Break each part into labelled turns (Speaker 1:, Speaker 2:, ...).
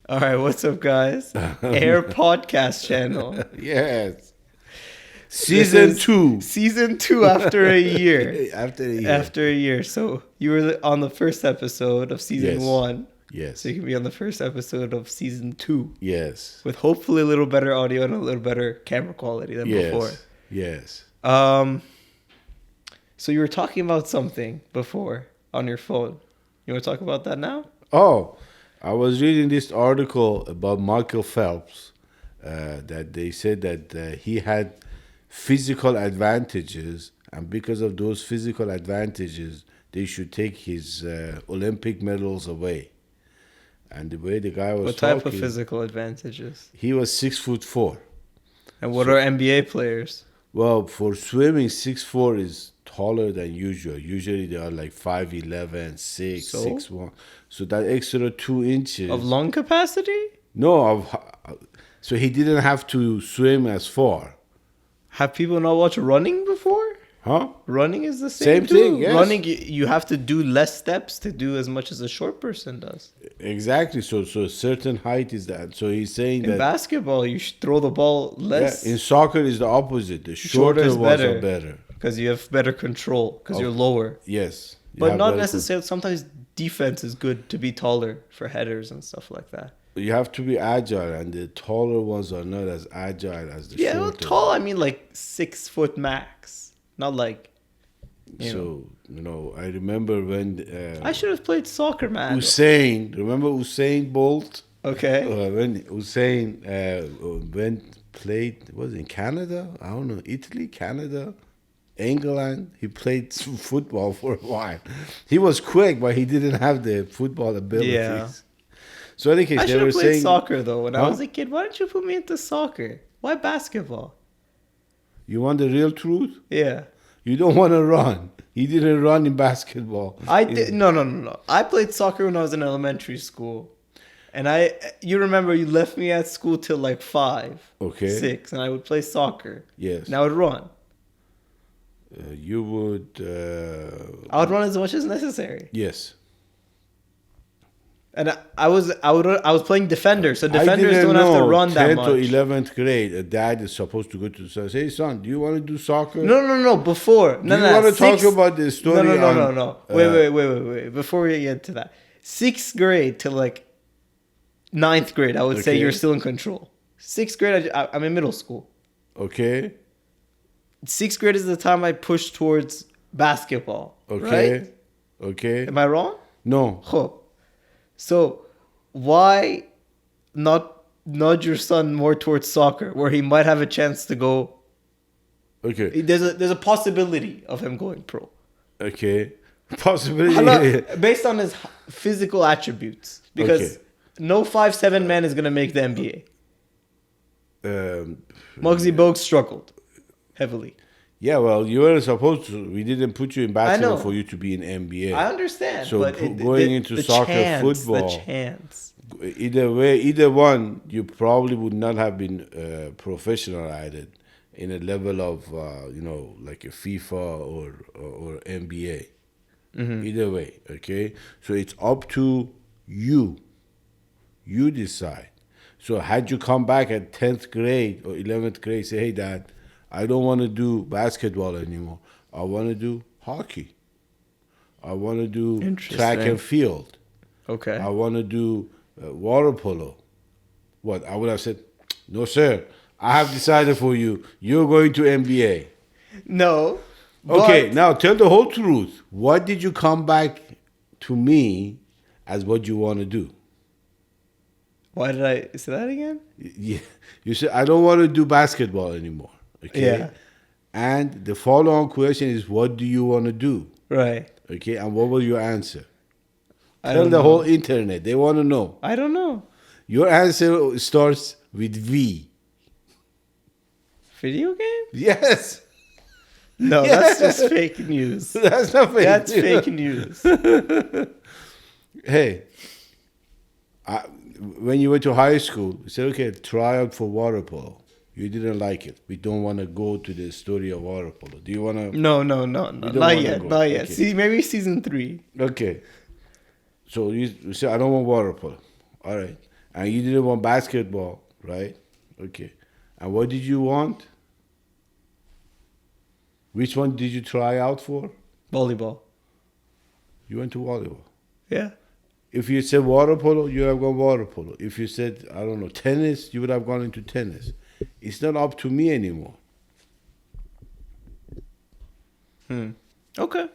Speaker 1: All right, what's up, guys? Air podcast channel.
Speaker 2: Yes. Season 2.
Speaker 1: Season 2 after a year.
Speaker 2: After a year.
Speaker 1: After a year. So you were on the first episode of season
Speaker 2: Yes.
Speaker 1: 1.
Speaker 2: Yes.
Speaker 1: So you can be on the first episode of season 2.
Speaker 2: Yes.
Speaker 1: With hopefully a little better audio and a little better camera quality than before.
Speaker 2: Yes.
Speaker 1: So you were talking about something before on your phone. You want to talk about that now?
Speaker 2: Oh, I was reading this article about Michael Phelps that they said that he had physical advantages, and because of those physical advantages, they should take his Olympic medals away. And the way the guy was
Speaker 1: What type of physical advantages?
Speaker 2: He was 6'4".
Speaker 1: And what are NBA players?
Speaker 2: Well, for swimming, 6'4" is taller than usual. Usually they are like 5'11", 6,
Speaker 1: So?
Speaker 2: 6'1". So that extra 2 inches
Speaker 1: Of lung capacity?
Speaker 2: No, so he didn't have to swim as far.
Speaker 1: Have people not watched running before?
Speaker 2: Huh?
Speaker 1: Running is the
Speaker 2: Same
Speaker 1: too.
Speaker 2: thing, yes.
Speaker 1: Running, you have to do less steps to do as much as a short person does.
Speaker 2: Exactly. So a certain height is that. So he's saying
Speaker 1: In
Speaker 2: that
Speaker 1: basketball, you should throw the ball less
Speaker 2: in soccer is the opposite. The shorter
Speaker 1: is
Speaker 2: ones are better.
Speaker 1: because you have better control because you're lower.
Speaker 2: Yes. You
Speaker 1: But
Speaker 2: have
Speaker 1: not
Speaker 2: better
Speaker 1: necessarily. Sometimes defense is good to be taller for headers and stuff like that.
Speaker 2: You have to be agile, and the taller ones are not as agile as the
Speaker 1: Yeah, well,
Speaker 2: shorter.
Speaker 1: tall. I mean, like 6 foot max, not like.
Speaker 2: I remember when
Speaker 1: I should have played soccer, man.
Speaker 2: Remember Usain Bolt?
Speaker 1: Okay.
Speaker 2: When Usain played, was it in Canada? I don't know, Italy, Canada, England. He played football for a while. He was quick, but he didn't have the football abilities.
Speaker 1: Yeah.
Speaker 2: So in any case,
Speaker 1: I
Speaker 2: they
Speaker 1: should
Speaker 2: were
Speaker 1: have played
Speaker 2: saying,
Speaker 1: soccer though when I
Speaker 2: Huh?
Speaker 1: was a kid. Why didn't you put me into soccer? Why basketball?
Speaker 2: you want the real truth?
Speaker 1: Yeah.
Speaker 2: You don't want to run. He didn't run in basketball.
Speaker 1: I did no. I played soccer when I was in elementary school. And you remember you left me at school till like 5,
Speaker 2: Okay.
Speaker 1: 6, and I would play soccer.
Speaker 2: Yes.
Speaker 1: And I would run.
Speaker 2: You would.
Speaker 1: I would run as much as necessary.
Speaker 2: Yes.
Speaker 1: And I was playing defender, so defenders
Speaker 2: I didn't
Speaker 1: don't have to
Speaker 2: know
Speaker 1: run that
Speaker 2: 10th
Speaker 1: much.
Speaker 2: or 11th grade, a dad is supposed to go to the say, son, do you want to do soccer?
Speaker 1: No. Before.
Speaker 2: Do you want to talk about the story?
Speaker 1: No. Wait. Before we get to that, 6th grade to like 9th grade, I would say
Speaker 2: Okay.
Speaker 1: you're still in control. 6th grade, I'm in middle school.
Speaker 2: Okay.
Speaker 1: 6th grade is the time I push towards basketball.
Speaker 2: Okay.
Speaker 1: Right?
Speaker 2: Okay.
Speaker 1: Am I wrong?
Speaker 2: No.
Speaker 1: Huh. So why not nudge your son more towards soccer, where he might have a chance to go?
Speaker 2: Okay.
Speaker 1: There's a possibility of him going pro.
Speaker 2: Okay. Possibility.
Speaker 1: Based on his physical attributes, because
Speaker 2: Okay.
Speaker 1: no 5'7" man is gonna make the NBA.
Speaker 2: Um,
Speaker 1: Muggsy Bogues struggled heavily.
Speaker 2: yeah, well, you weren't supposed to. We didn't put you in basketball
Speaker 1: know.
Speaker 2: for you to be in NBA.
Speaker 1: I understand,
Speaker 2: So
Speaker 1: but
Speaker 2: going into soccer, football,
Speaker 1: the chance.
Speaker 2: Either one, you probably would not have been professional at it in a level of like a FIFA or NBA.
Speaker 1: Mm-hmm.
Speaker 2: Either way, okay. So it's up to you. You decide. So had you come back at 10th grade or 11th grade, say, hey, Dad, I don't want to do basketball anymore. I want to do hockey. I want to do track and field.
Speaker 1: Okay.
Speaker 2: I want to do water polo. What? I would have said, no, sir. I have decided for you. You're going to NBA.
Speaker 1: No.
Speaker 2: Okay,
Speaker 1: but-
Speaker 2: now tell the whole truth. What did you come back to me as what you want to do?
Speaker 1: Why did I say that again?
Speaker 2: Yeah, you said, I don't want to do basketball anymore. Okay.
Speaker 1: Yeah.
Speaker 2: And the follow-on question is, what do you want to do?
Speaker 1: Right.
Speaker 2: Okay. And what was your answer?
Speaker 1: I
Speaker 2: Tell
Speaker 1: don't
Speaker 2: the
Speaker 1: know.
Speaker 2: whole internet. They want to know.
Speaker 1: I don't know.
Speaker 2: Your answer starts with V.
Speaker 1: Video game?
Speaker 2: Yes.
Speaker 1: No,
Speaker 2: Yeah.
Speaker 1: that's just fake news.
Speaker 2: That's not fake.
Speaker 1: That's fake news.
Speaker 2: Hey, when you went to high school, you said, okay, try out for water polo. You didn't like it. We don't want to go to the story of water polo. Do you want to?
Speaker 1: No.
Speaker 2: don't
Speaker 1: Not
Speaker 2: wanna
Speaker 1: yet.
Speaker 2: go.
Speaker 1: Not yet.
Speaker 2: Okay.
Speaker 1: See, maybe season 3.
Speaker 2: Okay. So you say, I don't want water polo. All right. And you didn't want basketball, right? Okay. And what did you want? Which one did you try out for?
Speaker 1: Volleyball.
Speaker 2: You went to volleyball.
Speaker 1: Yeah.
Speaker 2: If you said water polo, you would have gone water polo. If you said, I don't know, tennis, you would have gone into tennis. It's not up to me anymore.
Speaker 1: Okay.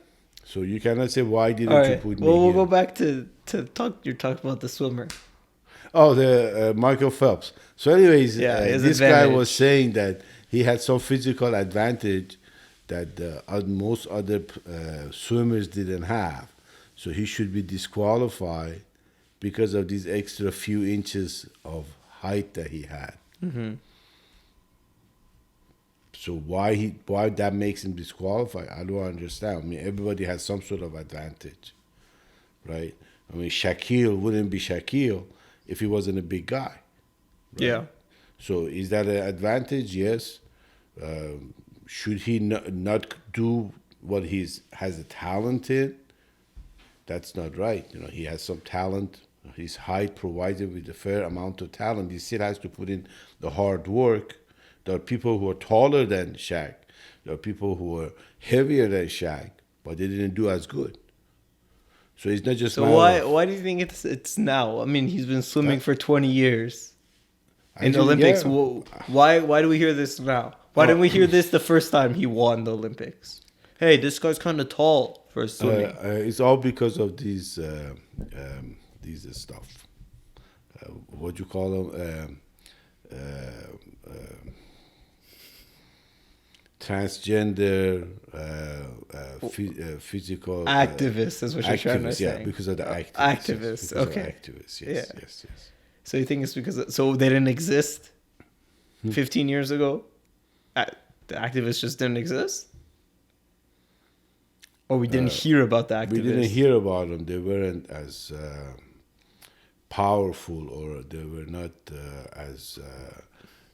Speaker 2: So you cannot say, why didn't
Speaker 1: All
Speaker 2: you
Speaker 1: right.
Speaker 2: put me
Speaker 1: Well, we'll
Speaker 2: here?
Speaker 1: go back to talk. You're talking about the swimmer.
Speaker 2: Oh, the Michael Phelps. So anyways,
Speaker 1: Yeah, his
Speaker 2: this guy was
Speaker 1: advantage.
Speaker 2: saying that he had some physical advantage that most other swimmers didn't have. So he should be disqualified because of these extra few inches of height that he had. So why that makes him disqualified? I don't understand. I mean, everybody has some sort of advantage, right? I mean, Shaquille wouldn't be Shaquille if he wasn't a big guy.
Speaker 1: Yeah.
Speaker 2: So is that an advantage? Yes. Should he not do what has a talent in? That's not right. You know, he has some talent. His height provides him with a fair amount of talent. He still has to put in the hard work. There are people who are taller than Shaq. There are people who are heavier than Shaq, but they didn't do as good. So it's not just
Speaker 1: So why do you think it's now? I mean, he's been swimming for 20 years in the Olympics.
Speaker 2: Yeah.
Speaker 1: Why do we hear this now? Why didn't we hear this the first time he won the Olympics? Hey, this guy's kind of tall for swimming.
Speaker 2: It's all because of these stuff. What you call them? Transgender, physical
Speaker 1: Activists is what you're trying to
Speaker 2: activists. Yeah,
Speaker 1: say.
Speaker 2: because of the activists.
Speaker 1: Activists,
Speaker 2: Because
Speaker 1: okay.
Speaker 2: of activists. Yes,
Speaker 1: Yeah.
Speaker 2: yes.
Speaker 1: So you think it's because so they didn't exist 15 years ago? The activists just didn't exist? Or we didn't hear about the activists?
Speaker 2: We didn't hear about them. They weren't as powerful, or they were not as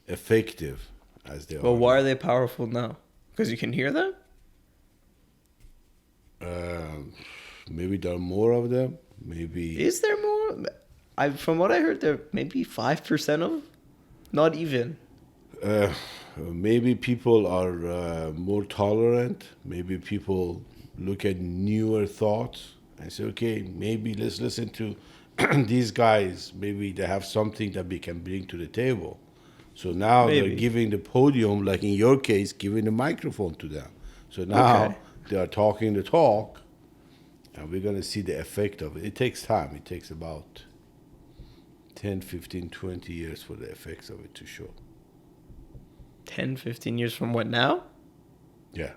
Speaker 2: effective as they are.
Speaker 1: But why are they powerful now? Because you can hear them?
Speaker 2: Maybe there are more of them. Maybe
Speaker 1: Is there more? From what I heard, there maybe 5% of, not even.
Speaker 2: maybe people are more tolerant. Maybe people look at newer thoughts and say, okay, maybe let's listen to these guys. Maybe they have something that we can bring to the table. So now
Speaker 1: Maybe.
Speaker 2: they're giving the podium, like in your case, giving the microphone to them. So now
Speaker 1: Okay.
Speaker 2: they are talking the talk, and we're going to see the effect of it. It takes time. It takes about 10, 15, 20 years for the effects of it to show.
Speaker 1: 10, 15 years from what now?
Speaker 2: Yeah.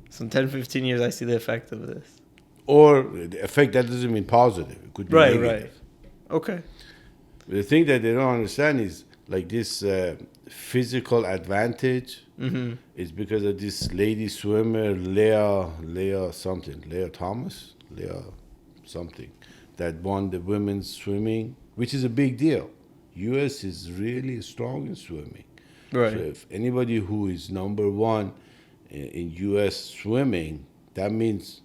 Speaker 1: So in 10, 15 years, I see the effect of this.
Speaker 2: Or the effect, that doesn't mean positive. It could be
Speaker 1: Right,
Speaker 2: negative.
Speaker 1: right. Okay.
Speaker 2: The thing that they don't understand is like this physical advantage is because of this lady swimmer, Leah Thomas, that won the women's swimming, which is a big deal. U.S. is really strong in swimming.
Speaker 1: Right.
Speaker 2: So if anybody who is number one in U.S. swimming, that means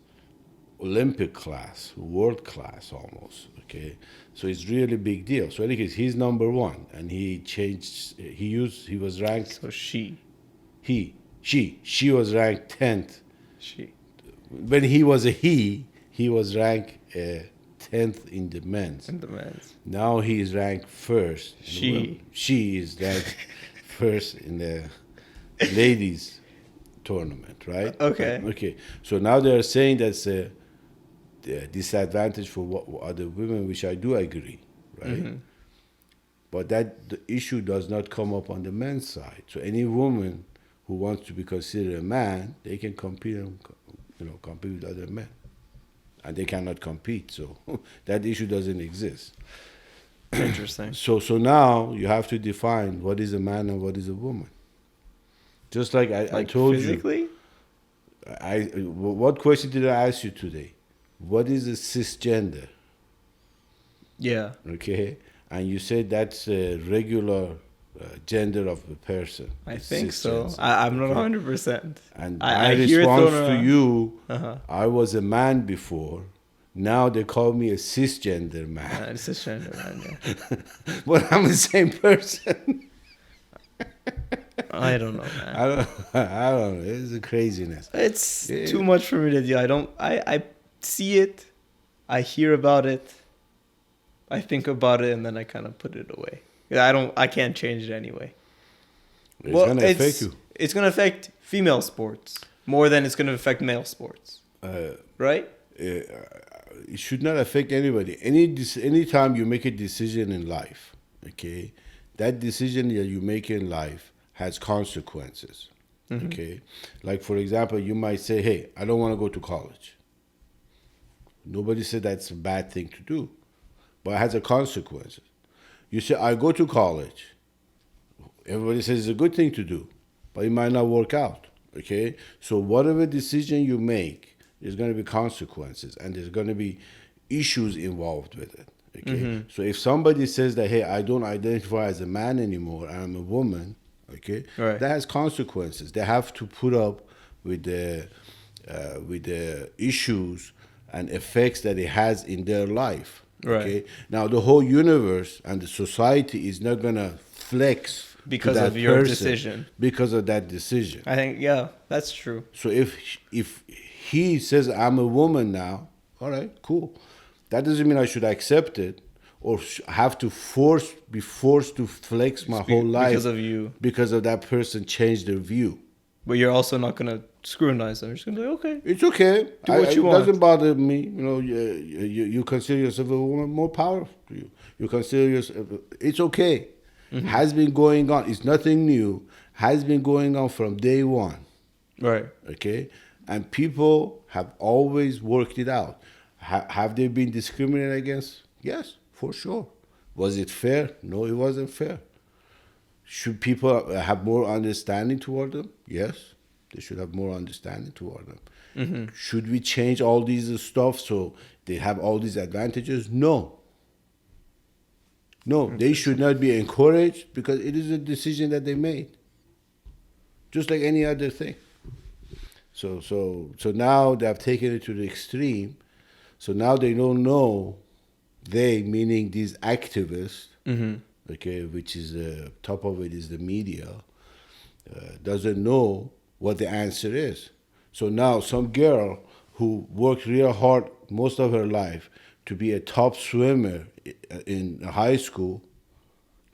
Speaker 2: Olympic class, world class almost. Okay, so it's really big deal. So in any case, he's number one, and he changed. He was ranked.
Speaker 1: So she
Speaker 2: She was ranked 10th.
Speaker 1: She.
Speaker 2: When he was a he was ranked 10th in the men's.
Speaker 1: And the men's.
Speaker 2: Now he is ranked first. She is ranked first in the ladies tournament, right?
Speaker 1: Okay.
Speaker 2: Okay. So now they are saying that's a disadvantage for other women, which I do agree, right? But that the issue does not come up on the men's side. So any woman who wants to be considered a man, they can compete with other men, and they cannot compete. So that issue doesn't exist.
Speaker 1: Interesting.
Speaker 2: So now you have to define what is a man and what is a woman. Just like I told
Speaker 1: physically?
Speaker 2: you. What question did I ask you today? What is a cisgender?
Speaker 1: Yeah.
Speaker 2: Okay, and you said that's a regular gender of a person.
Speaker 1: I think so.
Speaker 2: cisgender.
Speaker 1: I'm not
Speaker 2: Okay?
Speaker 1: 100%.
Speaker 2: And
Speaker 1: I
Speaker 2: my
Speaker 1: hear it
Speaker 2: response
Speaker 1: thrown
Speaker 2: to
Speaker 1: around.
Speaker 2: you,
Speaker 1: Uh-huh.
Speaker 2: I was a man before. Now they call me a cisgender man.
Speaker 1: It's a cisgender man. Yeah.
Speaker 2: But I'm the same person.
Speaker 1: I don't know, man.
Speaker 2: I don't know. It's a craziness.
Speaker 1: It's
Speaker 2: Yeah.
Speaker 1: too much for me to do. I see it, I hear about it, I think about it, and then I kind of put it away. I can't change it anyway.
Speaker 2: It's gonna affect you.
Speaker 1: It's gonna affect female sports more than it's gonna affect male sports. Right?
Speaker 2: It should not affect anybody. Any time you make a decision in life, okay, that decision that you make in life has consequences.
Speaker 1: Mm-hmm.
Speaker 2: Okay, like for example, you might say, "Hey, I don't want to go to college." Nobody said that's a bad thing to do, but it has a consequences. You say, "I go to college." Everybody says it's a good thing to do, but it might not work out. Okay, so whatever decision you make, there's going to be consequences, and there's going to be issues involved with it. Okay,
Speaker 1: Mm-hmm.
Speaker 2: so if somebody says that, "Hey, I don't identify as a man anymore, I'm a woman," okay,
Speaker 1: Right.
Speaker 2: that has consequences. They have to put up with the issues and effects that it has in their life.
Speaker 1: Right.
Speaker 2: Okay, now the whole universe and the society is not going to flex to
Speaker 1: Because
Speaker 2: that
Speaker 1: of your
Speaker 2: person
Speaker 1: decision.
Speaker 2: because of that decision.
Speaker 1: I think, yeah, that's true.
Speaker 2: So if he says I'm a woman now, all right, cool. That doesn't mean I should accept it or have to be forced to flex my whole life
Speaker 1: because of you.
Speaker 2: because of that person changed their view.
Speaker 1: But you're also not gonna scrutinize them. You're just gonna be like, okay.
Speaker 2: It's okay.
Speaker 1: Do what you
Speaker 2: it
Speaker 1: want.
Speaker 2: doesn't bother me. You know, you consider yourself a woman, more power to you. You consider yourself. It's okay.
Speaker 1: Mm-hmm.
Speaker 2: Has been going on. It's nothing new. Has been going on from day one.
Speaker 1: Right.
Speaker 2: Okay, and people have always worked it out. Have they been discriminated against? Yes, for sure. Was it fair? No, it wasn't fair. Should people have more understanding toward them? Yes, they should have more understanding toward them.
Speaker 1: Mm-hmm.
Speaker 2: Should we change all these stuff so they have all these advantages? No. No, they should not be encouraged because it is a decision that they made. Just like any other thing. So now they have taken it to the extreme. So now they don't know, they meaning these activists,
Speaker 1: Mm-hmm.
Speaker 2: okay, which is top of it is the media, doesn't know what the answer is. So now some girl who worked real hard most of her life to be a top swimmer in high school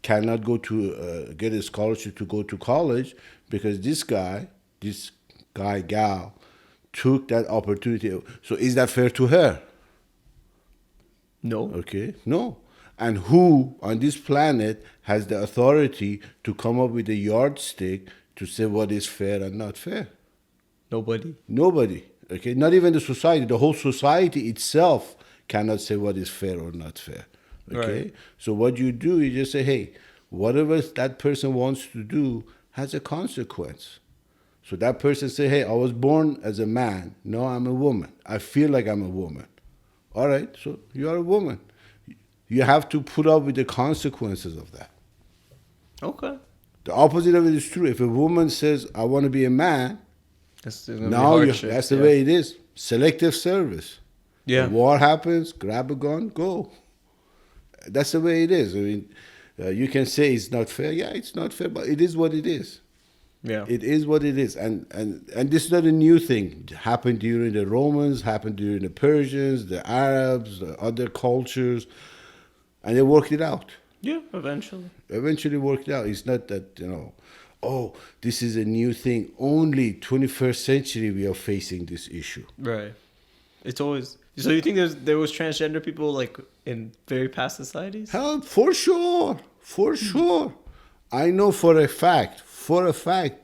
Speaker 2: cannot go to get a scholarship to go to college because this guy, gal, took that opportunity. So is that fair to her?
Speaker 1: No.
Speaker 2: Okay, no. And who on this planet has the authority to come up with a yardstick to say what is fair and not fair?
Speaker 1: Nobody.
Speaker 2: Nobody. Okay, not even the society. The whole society itself cannot say what is fair or not fair. Okay,
Speaker 1: Right.
Speaker 2: so what you do, you just say, hey, whatever that person wants to do has a consequence. So that person say, hey, I was born as a man. No, I'm a woman. I feel like I'm a woman. All right, so you are a woman. You have to put up with the consequences of that.
Speaker 1: Okay.
Speaker 2: The opposite of it is true. If a woman says, I want to be a man,
Speaker 1: That's gonna be
Speaker 2: now
Speaker 1: hardship,
Speaker 2: that's the
Speaker 1: yeah.
Speaker 2: way it is. Selective service.
Speaker 1: Yeah.
Speaker 2: The war happens, grab a gun, go. That's the way it is. I mean, you can say it's not fair. Yeah, it's not fair, but it is what it is.
Speaker 1: Yeah.
Speaker 2: It is what it is. And this is not a new thing. It happened during the Romans, happened during the Persians, the Arabs, the other cultures, and they worked it out.
Speaker 1: Yeah, eventually.
Speaker 2: Eventually worked out. It's not that, oh, this is a new thing. Only 21st century we are facing this issue.
Speaker 1: Right. It's always. So you think there was transgender people like in very past societies?
Speaker 2: Hell, for sure. For sure. I know for a fact,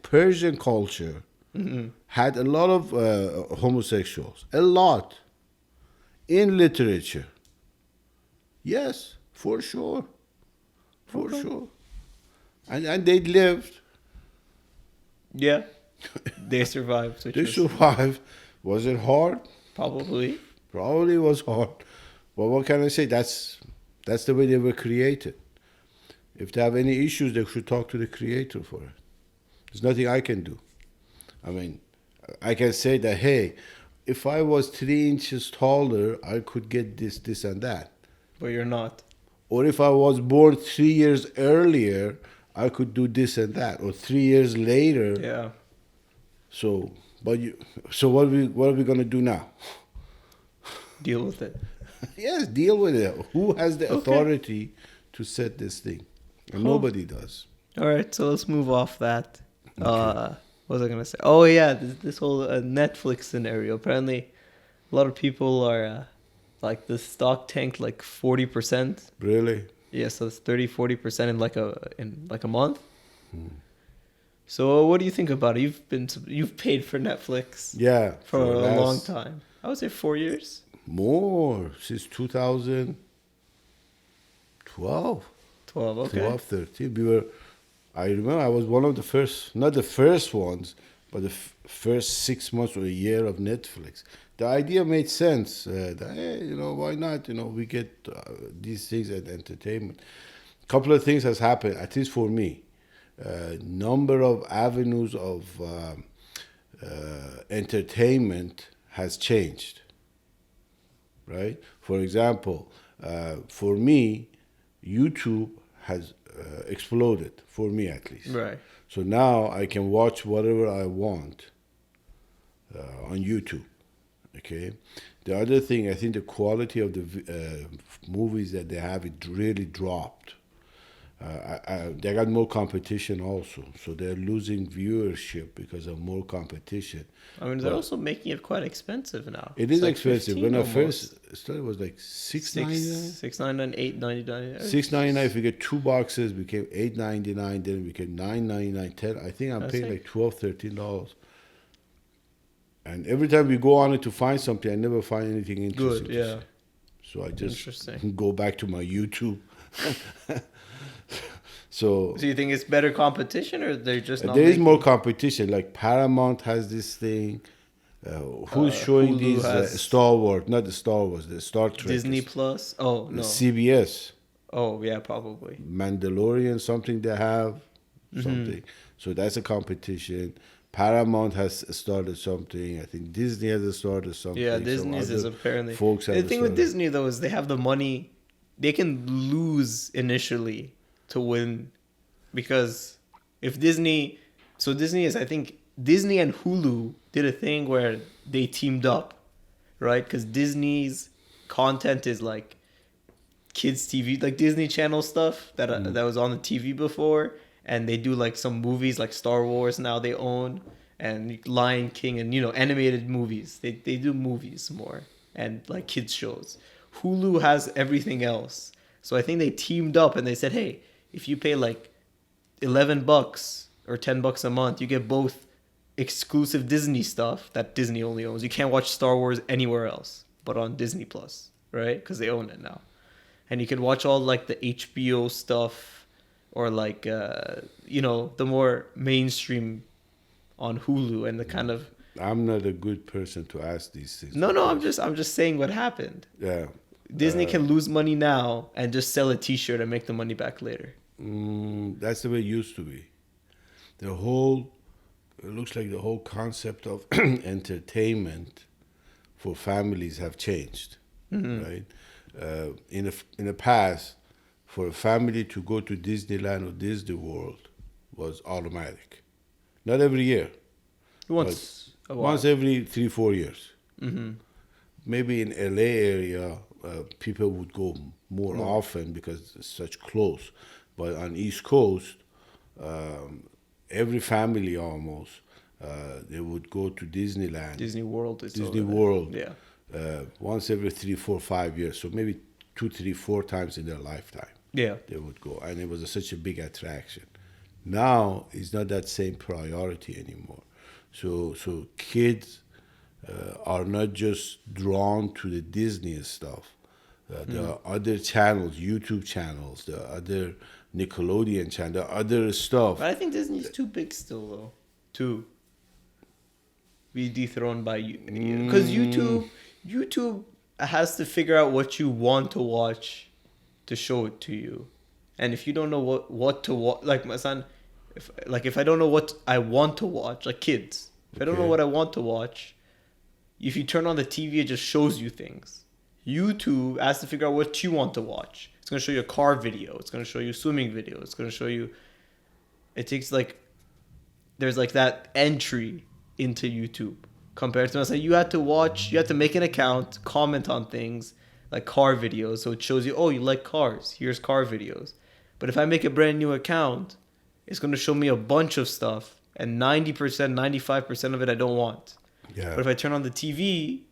Speaker 2: Persian culture had a lot of homosexuals. A lot. In literature. Yes, for sure. For sure. And they lived.
Speaker 1: Yeah. They survived. Which
Speaker 2: They
Speaker 1: was
Speaker 2: survived. Was it hard?
Speaker 1: probably.
Speaker 2: Probably was hard. But what can I say? That's the way they were created. If they have any issues, they should talk to the creator for it. There's nothing I can do. I mean, I can say that, hey, if I was 3 inches taller, I could get this, and that.
Speaker 1: But you're not.
Speaker 2: Or if I was born 3 years earlier, I could do this and that. Or 3 years later.
Speaker 1: Yeah.
Speaker 2: So, so what are we gonna do now?
Speaker 1: Deal with it.
Speaker 2: Yes, deal with it. Who has the
Speaker 1: Okay.
Speaker 2: authority to set this thing? And nobody does.
Speaker 1: All right, so let's move off that. What was I gonna say? Oh yeah, this whole Netflix scenario. Apparently, a lot of people are like the stock tanked like 40%.
Speaker 2: Really?
Speaker 1: Yeah, so it's 30-40% in like a month. So what do you think about it? You've paid for Netflix
Speaker 2: Yeah.
Speaker 1: for a
Speaker 2: last-
Speaker 1: long time. I would say 4 years.
Speaker 2: More since 2012.
Speaker 1: 12. Okay.
Speaker 2: 12, 13. I remember I was one of the first, not the first ones, but the first 6 months or a year of Netflix. The idea made sense. That, hey, why not? We get these things as entertainment. A couple of things has happened, at least for me. Number of avenues of entertainment has changed. Right? For example, for me, YouTube has exploded, for me at least.
Speaker 1: Right.
Speaker 2: So now I can watch whatever I want on YouTube. Okay. The other thing, I think the quality of the movies that they have, it really dropped. They got more competition also, so they're losing viewership because of more competition.
Speaker 1: I mean, they're also making it quite expensive now.
Speaker 2: It is
Speaker 1: It's like
Speaker 2: expensive.
Speaker 1: 15
Speaker 2: When I
Speaker 1: almost.
Speaker 2: first started, it was like $6.99.
Speaker 1: $6.99, $8.99.
Speaker 2: $6.99. If you get 2 boxes, it became $8.99. Then it became $9.99. $10. I think I'm
Speaker 1: I
Speaker 2: paying
Speaker 1: see.
Speaker 2: like $12, $13. And every time we go on it to find something, I never find anything interesting.
Speaker 1: Good, yeah.
Speaker 2: So I just
Speaker 1: Interesting.
Speaker 2: go back to my YouTube. So
Speaker 1: So you think it's better competition, or they're just not
Speaker 2: there is
Speaker 1: making-
Speaker 2: more competition. Like Paramount has this thing. Who's showing
Speaker 1: Hulu
Speaker 2: these
Speaker 1: has-
Speaker 2: Star Wars? Not the Star Wars, the Star Trek.
Speaker 1: Disney Plus? Oh, no.
Speaker 2: CBS.
Speaker 1: Oh, yeah, probably.
Speaker 2: Mandalorian, something they have, something. So that's a competition. Paramount has started something. I think Disney has started something.
Speaker 1: Yeah,
Speaker 2: Some
Speaker 1: Disney's is
Speaker 2: other
Speaker 1: apparently.
Speaker 2: folks
Speaker 1: The
Speaker 2: have
Speaker 1: thing with
Speaker 2: started.
Speaker 1: Disney, though, is they have the money. They can lose initially to win. Because if Disney. So Disney is, I think, Disney and Hulu did a thing where they teamed up, right? Because Disney's content is like kids TV, like Disney Channel stuff that was on the TV before, and they do like some movies like Star Wars now they own, and Lion King, and animated movies. They do movies more and like kids shows. Hulu has everything else, so I think they teamed up and they said, hey, if you pay like $11 or $10 a month, you get both exclusive Disney stuff that Disney only owns. You can't watch Star Wars anywhere else but on Disney Plus, right? Because they own it now. And you can watch all like the HBO stuff, or like the more mainstream on Hulu, and the kind of
Speaker 2: I'm not a good person to ask these things.
Speaker 1: no, I'm just saying what happened.
Speaker 2: Yeah.
Speaker 1: Disney can lose money now and just sell a T-shirt and make the money back later.
Speaker 2: That's the way it used to be. It looks like the whole concept of entertainment for families have changed, right? In the past, for a family to go to Disneyland or Disney World was automatic. Not every year.
Speaker 1: Once a while.
Speaker 2: Once every 3-4 years.
Speaker 1: Mm-hmm.
Speaker 2: Maybe in LA area, people would go more often because it's such close. But on East Coast, every family almost, they would go to Disneyland.
Speaker 1: Disney World is
Speaker 2: Disney
Speaker 1: over there.
Speaker 2: World.
Speaker 1: Yeah.
Speaker 2: Once every 3, 4, 5 years. So maybe 2, 3, 4 times in their lifetime.
Speaker 1: Yeah.
Speaker 2: They would go. And it was such a big attraction. Now, it's not that same priority anymore. So kids are not just drawn to the Disney stuff. There are other channels, YouTube channels, there are other Nickelodeon channels, there are other stuff.
Speaker 1: But I think Disney's too big still, though, to be dethroned by you. Because YouTube has to figure out what you want to watch to show it to you. And if you don't know what to watch, like my son, if I don't know what I want to watch, like kids, if I don't know
Speaker 2: Okay.
Speaker 1: what I want to watch, if you turn on the TV, it just shows you things. YouTube has to figure out what you want to watch. It's going to show you a car video. It's going to show you a swimming video. It's going to show you. It takes like. There's like that entry into YouTube compared to us. Like you had to make an account, comment on things like car videos. So it shows you, oh, you like cars. Here's car videos. But if I make a brand new account, it's going to show me a bunch of stuff. And 90%, 95% of it I don't want.
Speaker 2: Yeah.
Speaker 1: But if I turn on the TV,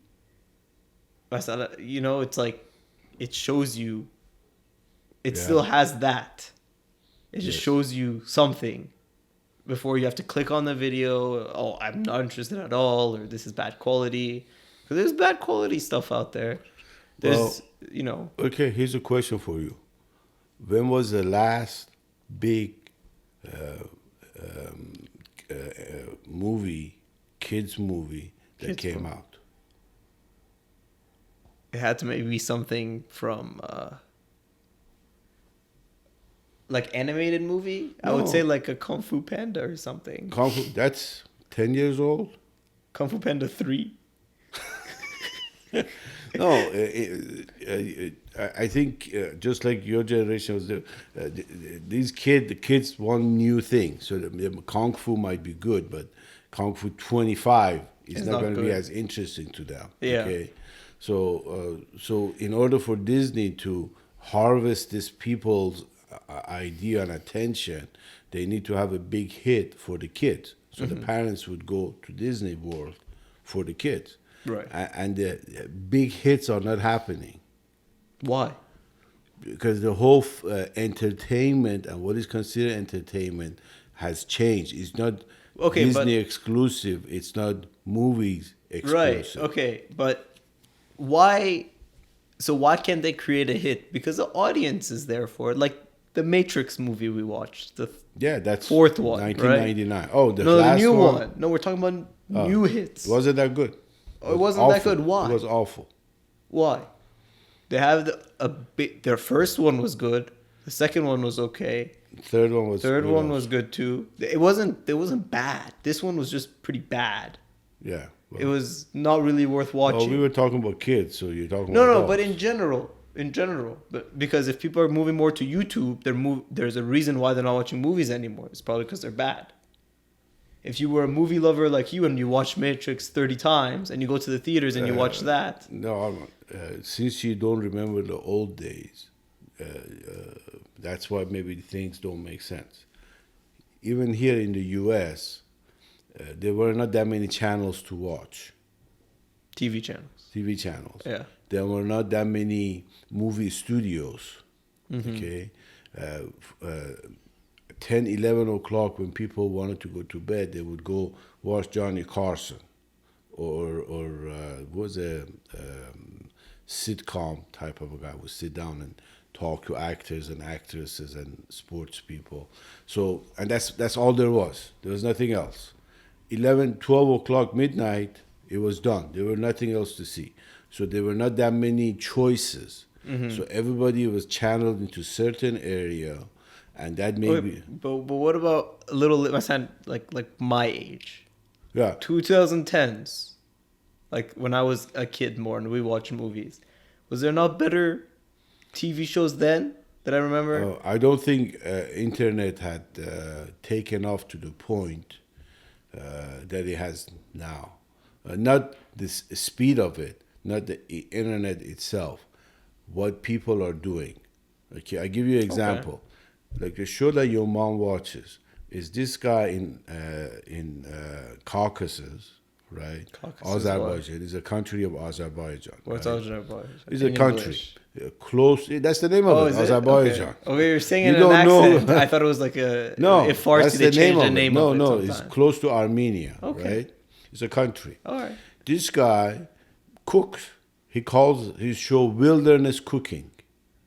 Speaker 1: it's like it shows you. It still has that. It just shows you something before you have to click on the video. Oh, I'm not interested at all, or this is bad quality. Because there's bad quality stuff out there. There's,
Speaker 2: Okay, here's a question for you. When was the last big kids movie that came out?
Speaker 1: It had to maybe be something from like animated movie. No. I would say like a Kung Fu Panda or something.
Speaker 2: That's 10 years old?
Speaker 1: Kung Fu Panda 3.
Speaker 2: No, I think just like your generation was, the kids want new things. So the Kung Fu might be good, but Kung Fu 25 is not going to be as interesting to them.
Speaker 1: Yeah.
Speaker 2: Okay, so in order for Disney to harvest this people's idea and attention, they need to have a big hit for the kids. So the parents would go to Disney World for the kids.
Speaker 1: Right.
Speaker 2: And the big hits are not happening.
Speaker 1: Why?
Speaker 2: Because the whole entertainment and what is considered entertainment has changed. It's not Disney exclusive. It's not movies exclusive.
Speaker 1: Right. Okay. But why? So why can't they create a hit? Because the audience is there for it. Like the Matrix movie we watched.
Speaker 2: That's
Speaker 1: fourth one,
Speaker 2: 1999.
Speaker 1: Right?
Speaker 2: Oh,
Speaker 1: the last new one. No, we're talking about new hits.
Speaker 2: Wasn't that good?
Speaker 1: It wasn't that good. Why?
Speaker 2: It was awful.
Speaker 1: Why? They have their first one was good. The second one was okay.
Speaker 2: Third one was
Speaker 1: good too. It wasn't bad. This one was just pretty bad.
Speaker 2: Yeah.
Speaker 1: Well, it was not really worth watching.
Speaker 2: Well, we were talking about kids, so you're talking about
Speaker 1: adults. But in general, but because if people are moving more to YouTube, there's a reason why they're not watching movies anymore. It's probably because they're bad. If you were a movie lover like you and you watched Matrix 30 times and you go to the theaters and you watch that.
Speaker 2: No, since you don't remember the old days, that's why maybe things don't make sense. Even here in the U.S., there were not that many channels to watch.
Speaker 1: TV channels. Yeah.
Speaker 2: There were not that many movie studios. Okay. 10, 11 o'clock when people wanted to go to bed, they would go watch Johnny Carson or was a sitcom type of a guy would sit down and talk to actors and actresses and sports people. So, and that's all there was. There was nothing else. 11, 12 o'clock, midnight, it was done. There was nothing else to see. So there were not that many choices. So everybody was channeled into certain area. And that may be.
Speaker 1: But what about a little like my age?
Speaker 2: Yeah.
Speaker 1: 2010s, like when I was a kid more and we watched movies. Was there not better TV shows then that I remember?
Speaker 2: I don't think internet had taken off to the point that it has now. Not the speed of it, not the internet itself. What people are doing. Okay, I give you an example. Okay. Like the show that your mom watches is this guy in Caucasus, right? Azerbaijan. It's a country of Azerbaijan.
Speaker 1: What's
Speaker 2: right?
Speaker 1: Azerbaijan?
Speaker 2: It's a country close. That's the name of it. Azerbaijan.
Speaker 1: Okay, you're saying it in an accent. I thought it was like a
Speaker 2: no.
Speaker 1: If Farsi
Speaker 2: That's
Speaker 1: they changed the
Speaker 2: name
Speaker 1: name of it.
Speaker 2: No, it's close to Armenia. Okay. Right? It's a country.
Speaker 1: All right.
Speaker 2: This guy cooks. He calls his show Wilderness Cooking.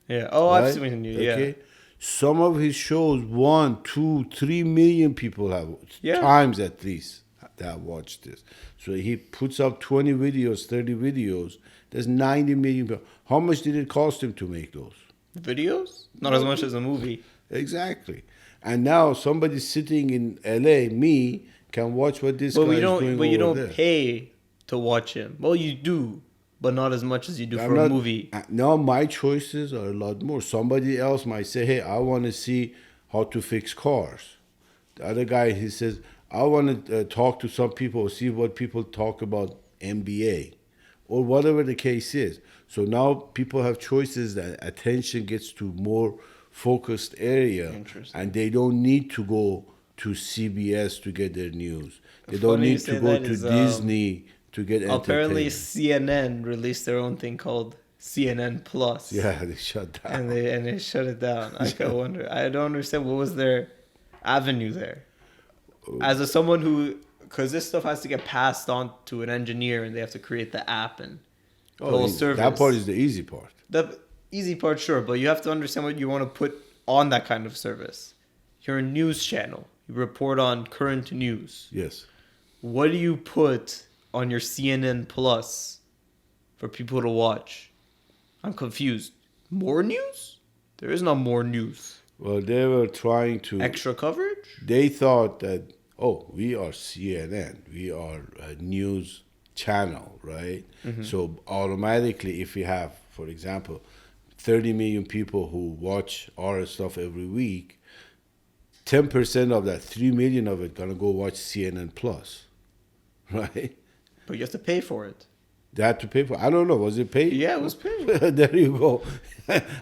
Speaker 1: Yeah. Oh, right? I've seen you. Yeah. Okay.
Speaker 2: Some of his shows 1, 2, 3 million people have times at least that have watched this. So he puts up 20 videos, 30 videos. There's 90 million people. How much did it cost him to make those?
Speaker 1: Videos? Not as much as a movie.
Speaker 2: Exactly. And now somebody sitting in LA, me, can watch what this guy is doing over there.
Speaker 1: But you don't pay to watch him. Well, you do, but not as much as you do
Speaker 2: I'm
Speaker 1: for a
Speaker 2: not-
Speaker 1: movie.
Speaker 2: Now my choices are a lot more. Somebody else might say, "Hey, I want to see how to fix cars." The other guy, he says, "I want to talk to some people, see what people talk about NBA, or whatever the case is." So now people have choices that attention gets to more focused area,
Speaker 1: Interesting.
Speaker 2: and they don't need to go to CBS to get their news. They don't
Speaker 1: Funny you
Speaker 2: need to
Speaker 1: say
Speaker 2: go
Speaker 1: that
Speaker 2: to
Speaker 1: is,
Speaker 2: Disney to get
Speaker 1: apparently
Speaker 2: entertainment.
Speaker 1: CNN released their own thing called CNN Plus.
Speaker 2: Yeah, they shut down.
Speaker 1: And they shut it down. I wonder. I don't understand what was their avenue there. As a someone who, because this stuff has to get passed on to an engineer, and they have to create the app and the whole service.
Speaker 2: That part is the easy part.
Speaker 1: The easy part, sure, but you have to understand what you want to put on that kind of service. You're a news channel. You report on current news.
Speaker 2: Yes.
Speaker 1: What do you put on your CNN Plus for people to watch? I'm confused. More news? There is no more news.
Speaker 2: Well, they were trying to.
Speaker 1: Extra coverage?
Speaker 2: They thought that, oh, we are CNN. We are a news channel, right? So automatically, if we have, for example, 30 million people who watch our stuff every week, 10% of that, 3 million of it, gonna go watch CNN Plus, right?
Speaker 1: But you have to pay for it.
Speaker 2: They had to pay for. I don't know. Was it paid?
Speaker 1: Yeah, it was paid.
Speaker 2: There you go.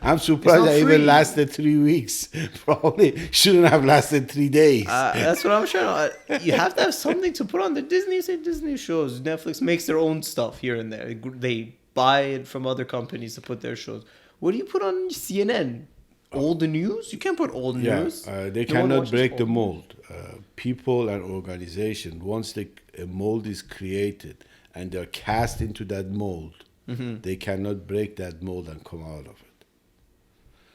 Speaker 2: I'm surprised
Speaker 1: not
Speaker 2: that
Speaker 1: free.
Speaker 2: even lasted 3 weeks. Probably shouldn't have lasted 3 days.
Speaker 1: That's what I'm trying to. You have to have something to put on the Disney. Say Disney shows. Netflix makes their own stuff here and there. They buy it from other companies to put their shows. What do you put on CNN? Old news? You can't put old news.
Speaker 2: They
Speaker 1: No one
Speaker 2: cannot
Speaker 1: watches
Speaker 2: break the
Speaker 1: old
Speaker 2: mold. People and organization, once a mold is created and they're cast into that mold, they cannot break that mold and come out of it.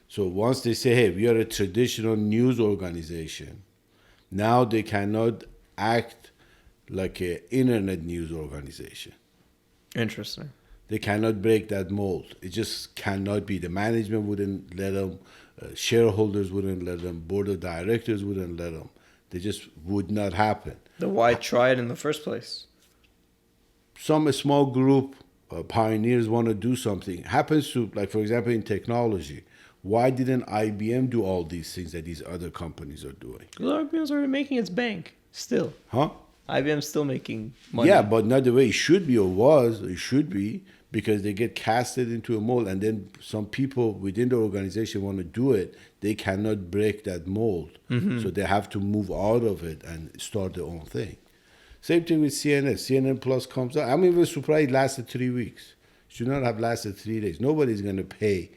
Speaker 2: So once they say, hey, we are a traditional news organization, now they cannot act like an internet news organization.
Speaker 1: Interesting.
Speaker 2: They cannot break that mold. It just cannot be. The management wouldn't let them. Shareholders wouldn't let them. Board of directors wouldn't let them. They just would not happen.
Speaker 1: Then why try it in the first place?
Speaker 2: Some small group pioneers want to do something. Happens to, like, for example, in technology. Why didn't IBM do all these things that these other companies are doing?
Speaker 1: Because IBM's already making its bank. Still.
Speaker 2: Huh?
Speaker 1: IBM's still making money.
Speaker 2: Yeah, but not the way it should be or was. It should be because they get casted into a mold, and then some people within the organization want to do it. They cannot break that mold, so they have to move out of it and start their own thing. Same thing with CNN. CNN Plus comes out. I'm even surprised it lasted 3 weeks. Should not have lasted 3 days. Nobody's gonna pay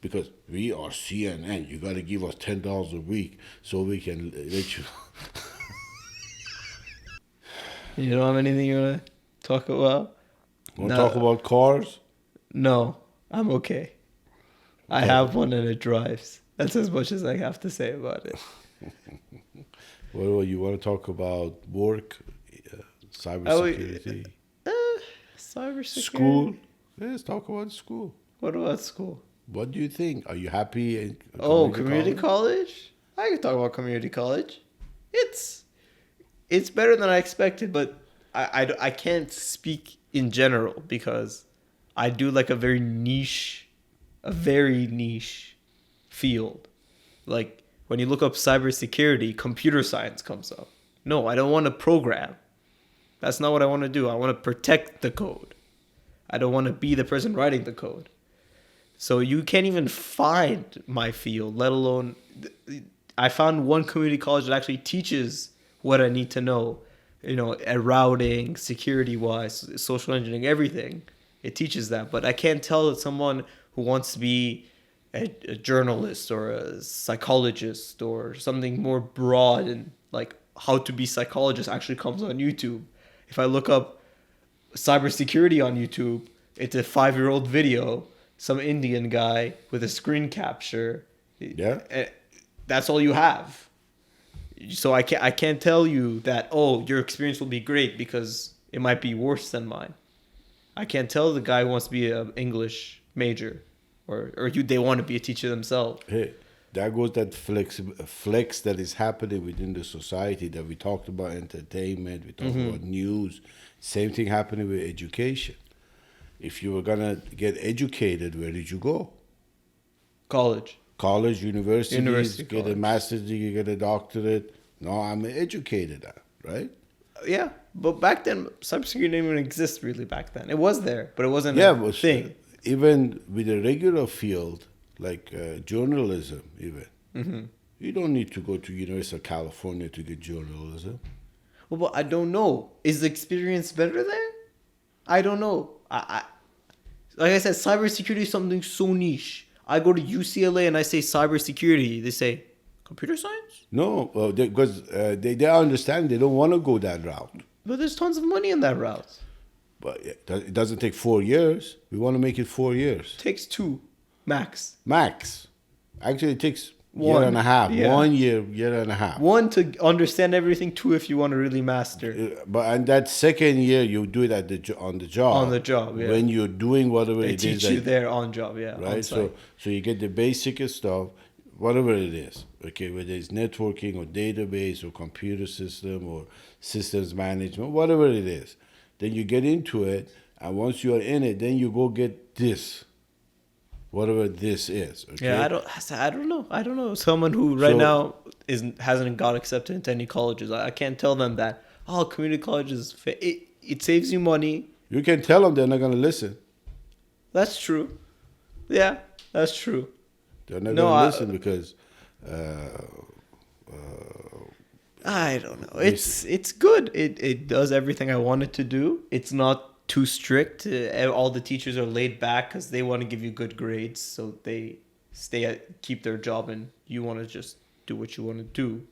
Speaker 2: because we are CNN. You got to give us $10 a week so we can let you.
Speaker 1: You don't have anything you want to talk about?
Speaker 2: Want to talk about cars?
Speaker 1: No, I'm okay. I have one and it drives. That's as much as I have to say about it.
Speaker 2: What you want to talk about? Work, cybersecurity,
Speaker 1: Cybersecurity.
Speaker 2: school. Let's talk about school.
Speaker 1: What about school?
Speaker 2: What do you think? Are you happy? In
Speaker 1: Community college? I can talk about community college. It's better than I expected, but I can't speak in general because I do like a very niche field. Like when you look up cybersecurity, computer science comes up. No, I don't want to program. That's not what I want to do. I want to protect the code. I don't want to be the person writing the code. So you can't even find my field, let alone... I found one community college that actually teaches what I need to know. You know, routing, security-wise, social engineering, everything. It teaches that. But I can't tell someone who wants to be a journalist or a psychologist or something more broad and like how to be psychologist actually comes on YouTube. If I look up cybersecurity on YouTube, it's a 5-year-old video, some Indian guy with a screen capture.
Speaker 2: Yeah.
Speaker 1: That's all you have. So I can't tell you that, oh, your experience will be great because it might be worse than mine. I can't tell the guy who wants to be an English major or they want to be a teacher themselves.
Speaker 2: Hey, That goes that flex that is happening within the society that we talked about entertainment, we talked about news. Same thing happening with education. If you were gonna get educated, where did you go?
Speaker 1: College.
Speaker 2: College, universities, get a
Speaker 1: college.
Speaker 2: master's degree, get a doctorate. No, I'm educated, right?
Speaker 1: Yeah, but back then, cybersecurity didn't even exist really back then. It was there, but it wasn't
Speaker 2: Yeah,
Speaker 1: a
Speaker 2: but
Speaker 1: thing.
Speaker 2: even with a regular field like journalism, even you don't need to go to University of California to get journalism.
Speaker 1: Well, but I don't know. Is the experience better there? I don't know. Like I said, cybersecurity is something so niche. I go to UCLA and I say cybersecurity. They say computer science?
Speaker 2: No, because they understand they don't want to go that route.
Speaker 1: But there's tons of money in that route.
Speaker 2: But it doesn't take 4 years. We want to make it 4 years.
Speaker 1: Takes 2 max.
Speaker 2: Max. Actually, it takes
Speaker 1: One.
Speaker 2: year and a half.
Speaker 1: Yeah.
Speaker 2: 1 year, year and a half.
Speaker 1: 1 to understand everything. 2 if you want to really master.
Speaker 2: And that second year, you do it on the job.
Speaker 1: On the job, yeah.
Speaker 2: When you're doing whatever
Speaker 1: They
Speaker 2: it is.
Speaker 1: teach you there on job, yeah.
Speaker 2: Right?
Speaker 1: On site.
Speaker 2: So you get the basic stuff, whatever it is. Okay, whether it's networking or database or computer system or systems management, whatever it is. Then you get into it, and once you are in it, then you go get this. Whatever this is. Okay?
Speaker 1: Yeah, I don't know. Someone who right now hasn't got accepted into any colleges. I can't tell them that. Oh, community colleges. It saves you money.
Speaker 2: You can tell them they're not going to listen.
Speaker 1: That's true. Yeah, that's true.
Speaker 2: They're not
Speaker 1: No,
Speaker 2: going to listen because.
Speaker 1: I don't know. It's good. It does everything I want it to do. It's not too strict. All the teachers are laid back because they want to give you good grades, so they keep their job, and you want to just do what you want to do.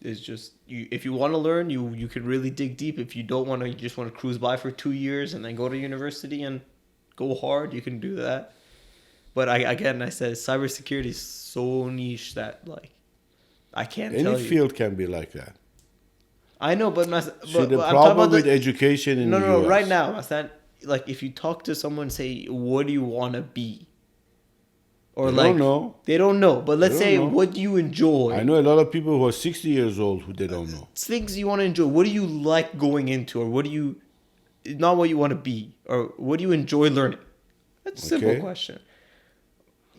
Speaker 1: It's just if you want to learn, you can really dig deep. If you don't want to, you just want to cruise by for 2 years and then go to university and go hard, you can do that. But I said cybersecurity is so niche that I can't tell you.
Speaker 2: Any field can be like that.
Speaker 1: I know, but
Speaker 2: See,
Speaker 1: but
Speaker 2: the
Speaker 1: I'm
Speaker 2: problem
Speaker 1: talking about
Speaker 2: with education in the
Speaker 1: no,
Speaker 2: US.
Speaker 1: right now, Hassan, like if you talk to someone, say, what do you want to be? Or
Speaker 2: They
Speaker 1: like,
Speaker 2: don't know.
Speaker 1: They don't know. But let's
Speaker 2: They
Speaker 1: say,
Speaker 2: don't know.
Speaker 1: what do you enjoy?
Speaker 2: I know a lot of people who are 60 years old who they don't know.
Speaker 1: It's things you want to enjoy. What do you like going into? Or what do you, not what you want to be. Or what do you enjoy learning? That's a simple
Speaker 2: Okay.
Speaker 1: question.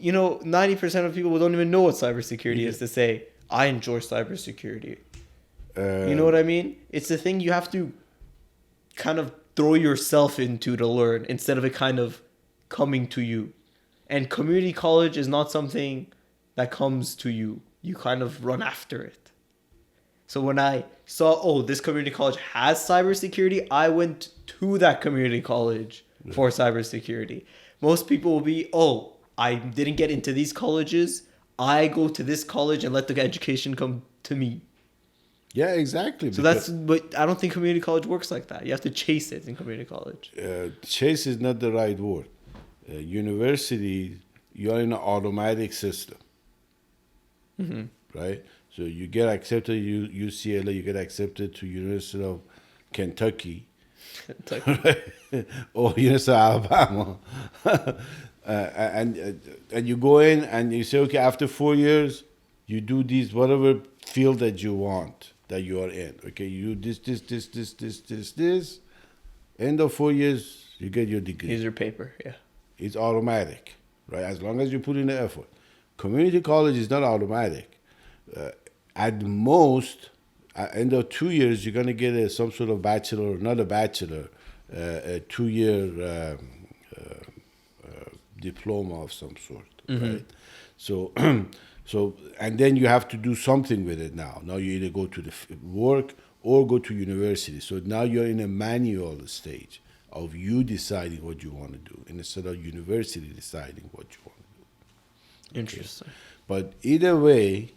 Speaker 1: 90% of people don't even know what cybersecurity is to say, I enjoy cybersecurity. You know what I mean? It's the thing you have to kind of throw yourself into to learn instead of it kind of coming to you. And community college is not something that comes to you. You kind of run after it. So when I saw, this community college has cybersecurity, I went to that community college for cybersecurity. Most people will be, I didn't get into these colleges. I go to this college and let the education come to me.
Speaker 2: Yeah, exactly.
Speaker 1: So but I don't think community college works like that. You have to chase it in community college.
Speaker 2: Chase is not the right word. University, you're in an automatic system. Right? So you get accepted to UCLA, you get accepted to University of Kentucky. Or University of Alabama. And you go in and you say, okay, after 4 years, you do these, whatever field that you want, that you are in. Okay, you do this. End of 4 years, you get your degree.
Speaker 1: Here's your paper, yeah.
Speaker 2: It's automatic, right? As long as you put in the effort. Community college is not automatic. At most, at end of 2 years, you're going to get some sort of bachelor, not a bachelor, a 2-year diploma of some sort, right? So, and then you have to do something with it now. Now you either go to the work or go to university. So now you're in a manual stage of you deciding what you want to do instead of university deciding what you want to do.
Speaker 1: Interesting.
Speaker 2: But either way,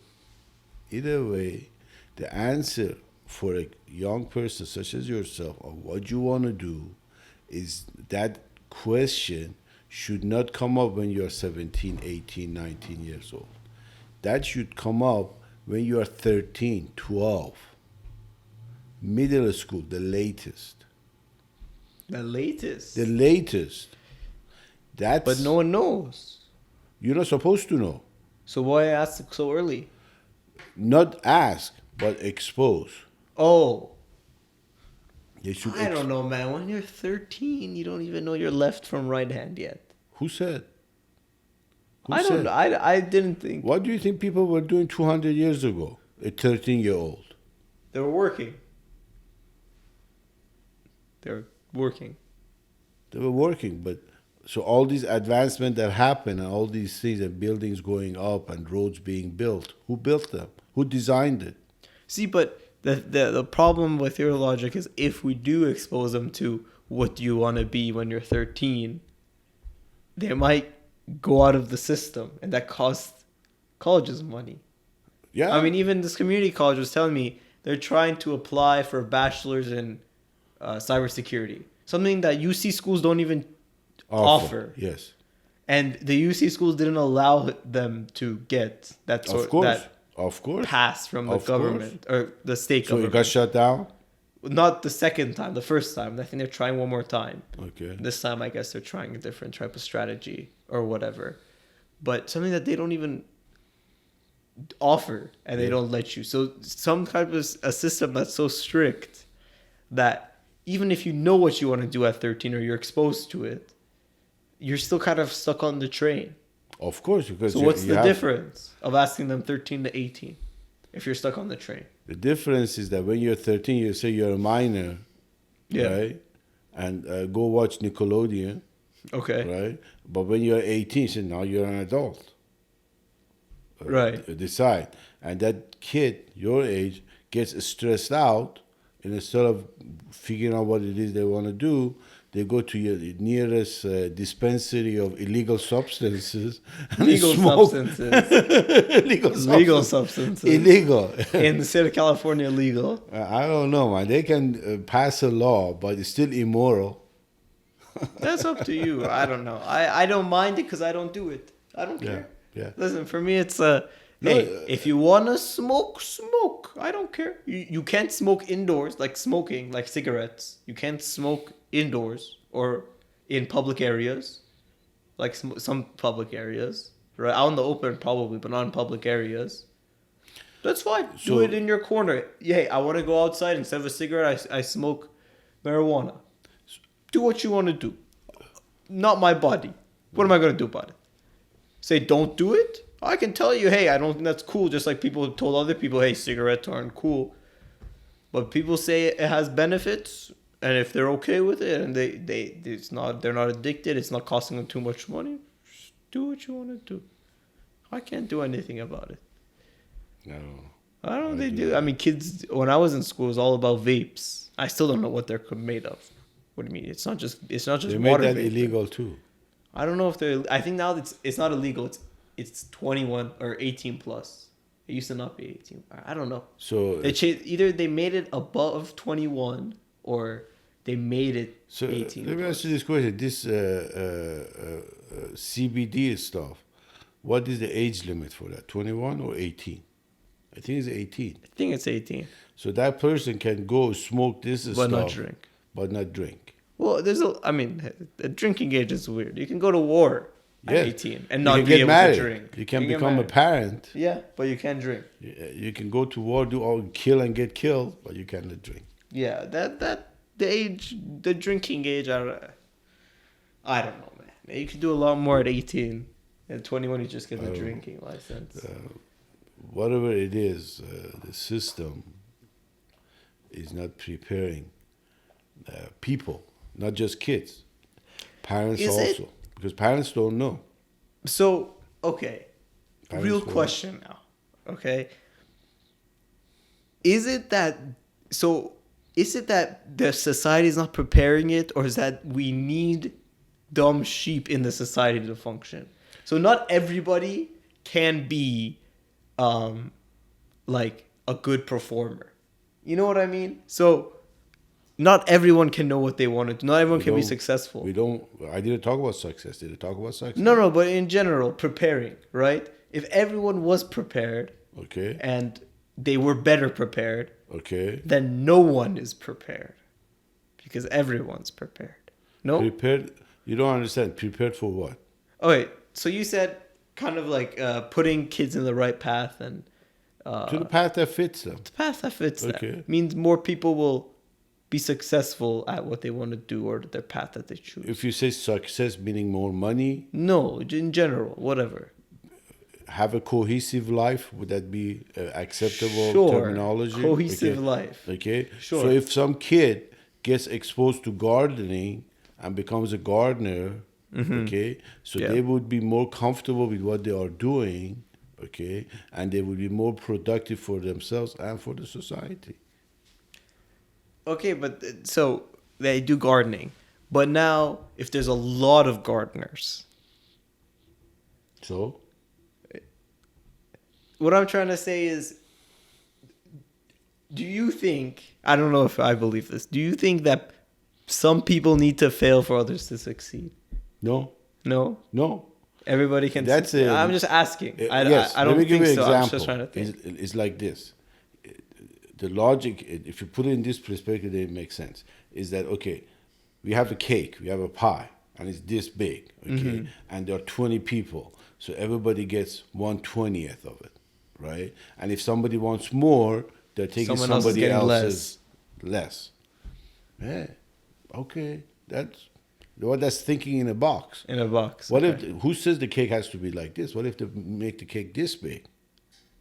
Speaker 2: the answer for a young person such as yourself of what you want to do is that question should not come up when you're 17, 18, 19 years old. That should come up when you are 13, 12, middle school, the latest.
Speaker 1: The latest.
Speaker 2: The latest. That's,
Speaker 1: But no one knows.
Speaker 2: you're not supposed to know.
Speaker 1: So why ask so early?
Speaker 2: Not ask, but expose.
Speaker 1: Oh,
Speaker 2: They should.
Speaker 1: I don't know, man. When you're 13, you don't even know your left from right hand yet.
Speaker 2: Who said? Who
Speaker 1: I don't
Speaker 2: said?
Speaker 1: know. I didn't think
Speaker 2: What do you think people were doing 200 years ago? A 13-year-old.
Speaker 1: they were working. They're working.
Speaker 2: They were working, but so all these advancements that happen and all these things and buildings going up and roads being built, who built them? Who designed it?
Speaker 1: See, but the problem with your logic is if we do expose them to what do you want to be when you're 13, they might go out of the system, and that costs colleges money.
Speaker 2: Yeah.
Speaker 1: I mean, even this community college was telling me they're trying to apply for a bachelor's in cybersecurity, something that UC schools don't even offer.
Speaker 2: Yes.
Speaker 1: And the UC schools didn't allow them to get that sort
Speaker 2: Of course.
Speaker 1: that
Speaker 2: Of course.
Speaker 1: pass from the
Speaker 2: Of
Speaker 1: government or the state
Speaker 2: So
Speaker 1: government.
Speaker 2: it got shut down?
Speaker 1: Not the second time, the first time. I think they're trying one more time.
Speaker 2: Okay.
Speaker 1: This time, I guess they're trying a different type of strategy or whatever. But something that they don't even offer and they don't let you. So some type of a system that's so strict that even if you know what you want to do at 13 or you're exposed to it, you're still kind of stuck on the train.
Speaker 2: Of course. Because
Speaker 1: So what's the difference of asking them 13 to 18 if you're stuck on the train?
Speaker 2: The difference is that when you're 13, you say you're a minor,
Speaker 1: Yeah.
Speaker 2: right? And go watch Nickelodeon,
Speaker 1: Okay.
Speaker 2: right? But when you're 18, you say, now you're an adult.
Speaker 1: Right.
Speaker 2: Decide. And that kid, your age, gets stressed out, and instead of figuring out what it is they want to do, they go to your nearest dispensary of illegal substances and
Speaker 1: Legal
Speaker 2: smoke.
Speaker 1: substances. Legal substances.
Speaker 2: Illegal.
Speaker 1: In the state of California, legal.
Speaker 2: I don't know, man. They can pass a law, but it's still immoral.
Speaker 1: That's up to you. I don't know. I don't mind it because I don't do it. I don't care.
Speaker 2: Yeah.
Speaker 1: Listen, for me, it's hey, if you want to smoke, smoke. I don't care. You can't smoke indoors, like smoking, like cigarettes. You can't smoke indoors or in public areas, like some public areas. Right? Out in the open, probably, but not in public areas. That's fine.
Speaker 2: So-
Speaker 1: Do it in your corner. Hey, I want to go outside. Instead of a cigarette, I smoke marijuana. Do what you want to do. Not my body. What am I going to do about it? Say don't do it? I can tell you, hey, I don't think that's cool. Just like people told other people, hey, cigarettes aren't cool. But people say it has benefits, and if they're okay with it, and they're not addicted, it's not costing them too much money. Just do what you want to do. I can't do anything about it.
Speaker 2: No.
Speaker 1: I don't know they do. I mean, kids, when I was in school, it was all about vapes. I still don't know what they're made of. What do you mean? It's not just
Speaker 2: They made
Speaker 1: water
Speaker 2: that
Speaker 1: vapor.
Speaker 2: illegal too.
Speaker 1: I don't know if they're. I think now it's not illegal. It's 21 or 18 plus. It used to not be 18. I don't know.
Speaker 2: So
Speaker 1: Either they made it above 21 or they made it 18.
Speaker 2: let me
Speaker 1: plus.
Speaker 2: ask you this question: this CBD stuff, what is the age limit for that? 21 or 18? I think it's 18.
Speaker 1: I think it's 18,
Speaker 2: So that person can go smoke this
Speaker 1: but
Speaker 2: stuff,
Speaker 1: not drink.
Speaker 2: but not drink.
Speaker 1: Well, I mean, the drinking age is weird. You can go to war at
Speaker 2: Yes.
Speaker 1: 18 and
Speaker 2: You
Speaker 1: not
Speaker 2: can
Speaker 1: be
Speaker 2: get
Speaker 1: able
Speaker 2: married.
Speaker 1: to drink.
Speaker 2: You can
Speaker 1: get
Speaker 2: become a
Speaker 1: married.
Speaker 2: parent.
Speaker 1: Yeah, but you can't drink.
Speaker 2: You can go to war, do all kill and get killed, but you cannot drink.
Speaker 1: Yeah, the drinking age, I don't know, man. You can do a lot more at 18. At 21, you just get the drinking license.
Speaker 2: Whatever it is, the system is not preparing people, not just kids, parents
Speaker 1: Is
Speaker 2: also, because parents don't know.
Speaker 1: So, okay.
Speaker 2: Parents
Speaker 1: Real
Speaker 2: will-
Speaker 1: question now. Okay. Is it that the society is not preparing it, or is that we need dumb sheep in the society to function? So not everybody can be like a good performer. You know what I mean? So not everyone can know what they want to do. Not everyone can be successful.
Speaker 2: I didn't talk about success. Did I talk about success?
Speaker 1: No, but in general, preparing, right? If everyone was prepared
Speaker 2: Okay.
Speaker 1: and they were better prepared,
Speaker 2: Okay.
Speaker 1: then no one is prepared because everyone's prepared. No?
Speaker 2: Prepared. You don't understand. Prepared for what?
Speaker 1: Oh, wait. So you said kind of like putting kids in the right path and
Speaker 2: To the path that fits them.
Speaker 1: the path that fits
Speaker 2: Okay.
Speaker 1: them means more people will be successful at what they want to do or their path that they choose.
Speaker 2: If you say success meaning more money,
Speaker 1: No, in general, whatever.
Speaker 2: have a cohesive life, would that be acceptable
Speaker 1: Sure.
Speaker 2: terminology?
Speaker 1: Cohesive
Speaker 2: Okay.
Speaker 1: life.
Speaker 2: Okay.
Speaker 1: Sure.
Speaker 2: So if some kid gets exposed to gardening and becomes a gardener, okay, so
Speaker 1: Yeah.
Speaker 2: they would be more comfortable with what they are doing, okay, and they would be more productive for themselves and for the society.
Speaker 1: Okay, but so they do gardening. But now, if there's a lot of gardeners,
Speaker 2: So
Speaker 1: what I'm trying to say is, do you think, I don't know if I believe this, do you think that some people need to fail for others to succeed?
Speaker 2: no,
Speaker 1: No?
Speaker 2: no.
Speaker 1: Everybody can
Speaker 2: That's
Speaker 1: succeed.
Speaker 2: a-
Speaker 1: I'm just asking.
Speaker 2: Yes,
Speaker 1: I
Speaker 2: let
Speaker 1: don't
Speaker 2: me give
Speaker 1: think
Speaker 2: you
Speaker 1: so.
Speaker 2: an
Speaker 1: I'm
Speaker 2: example.
Speaker 1: just trying to think.
Speaker 2: It's like this. The logic, if you put it in this perspective, it makes sense. Is that okay? We have a cake, we have a pie, and it's this big, okay? And there are 20 people, so everybody gets 1/20th of it, right? And if somebody wants more, they're taking
Speaker 1: Someone else is
Speaker 2: somebody
Speaker 1: getting
Speaker 2: else's less. Yeah, okay, that's thinking in a box.
Speaker 1: In a box.
Speaker 2: What
Speaker 1: okay.
Speaker 2: if who says the cake has to be like this? What if they make the cake this big?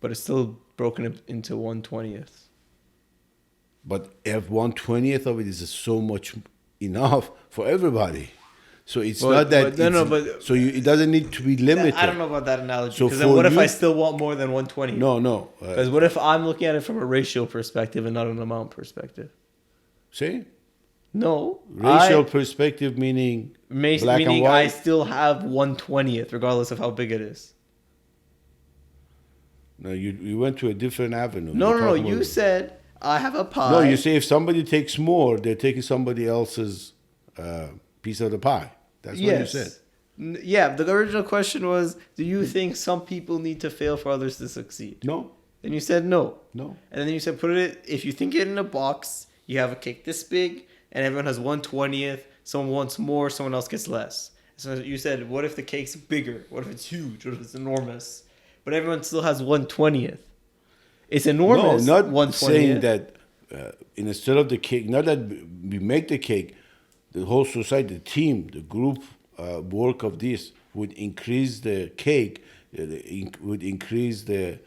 Speaker 1: But it's still broken up into 1/20th.
Speaker 2: But if 1/20th of it is so much enough for everybody, so it's
Speaker 1: But-
Speaker 2: not that.
Speaker 1: but- no,
Speaker 2: it's,
Speaker 1: no, but-
Speaker 2: so it doesn't need to be limited.
Speaker 1: I don't know about that analogy.
Speaker 2: So
Speaker 1: Because then
Speaker 2: for
Speaker 1: what if I
Speaker 2: you-
Speaker 1: still want more than 1/20?
Speaker 2: No.
Speaker 1: Because what if I'm looking at it from a ratio perspective and not an amount perspective?
Speaker 2: See,
Speaker 1: No.
Speaker 2: racial perspective meaning black
Speaker 1: meaning
Speaker 2: and white.
Speaker 1: I still have 1/20th regardless of how big it is.
Speaker 2: No, you went to a different avenue.
Speaker 1: No,
Speaker 2: You're
Speaker 1: no, no.
Speaker 2: talking
Speaker 1: You
Speaker 2: about-
Speaker 1: said I have a pie.
Speaker 2: No, you say if somebody takes more, they're taking somebody else's piece of the pie. That's what you said.
Speaker 1: Yeah, the original question was, do you think some people need to fail for others to succeed?
Speaker 2: No,
Speaker 1: And you said no.
Speaker 2: no.
Speaker 1: And then you said put it, if you think it in a box, you have a cake this big and everyone has 1/20th, someone wants more, someone else gets less. So you said, what if the cake's bigger? What if it's huge? What if it's enormous? But everyone still has 1/20th. It's enormous.
Speaker 2: No, not
Speaker 1: 1/20th.
Speaker 2: saying that instead of the cake, not that we make the cake, the whole society, the team, the group work of this would increase the cake, would increase the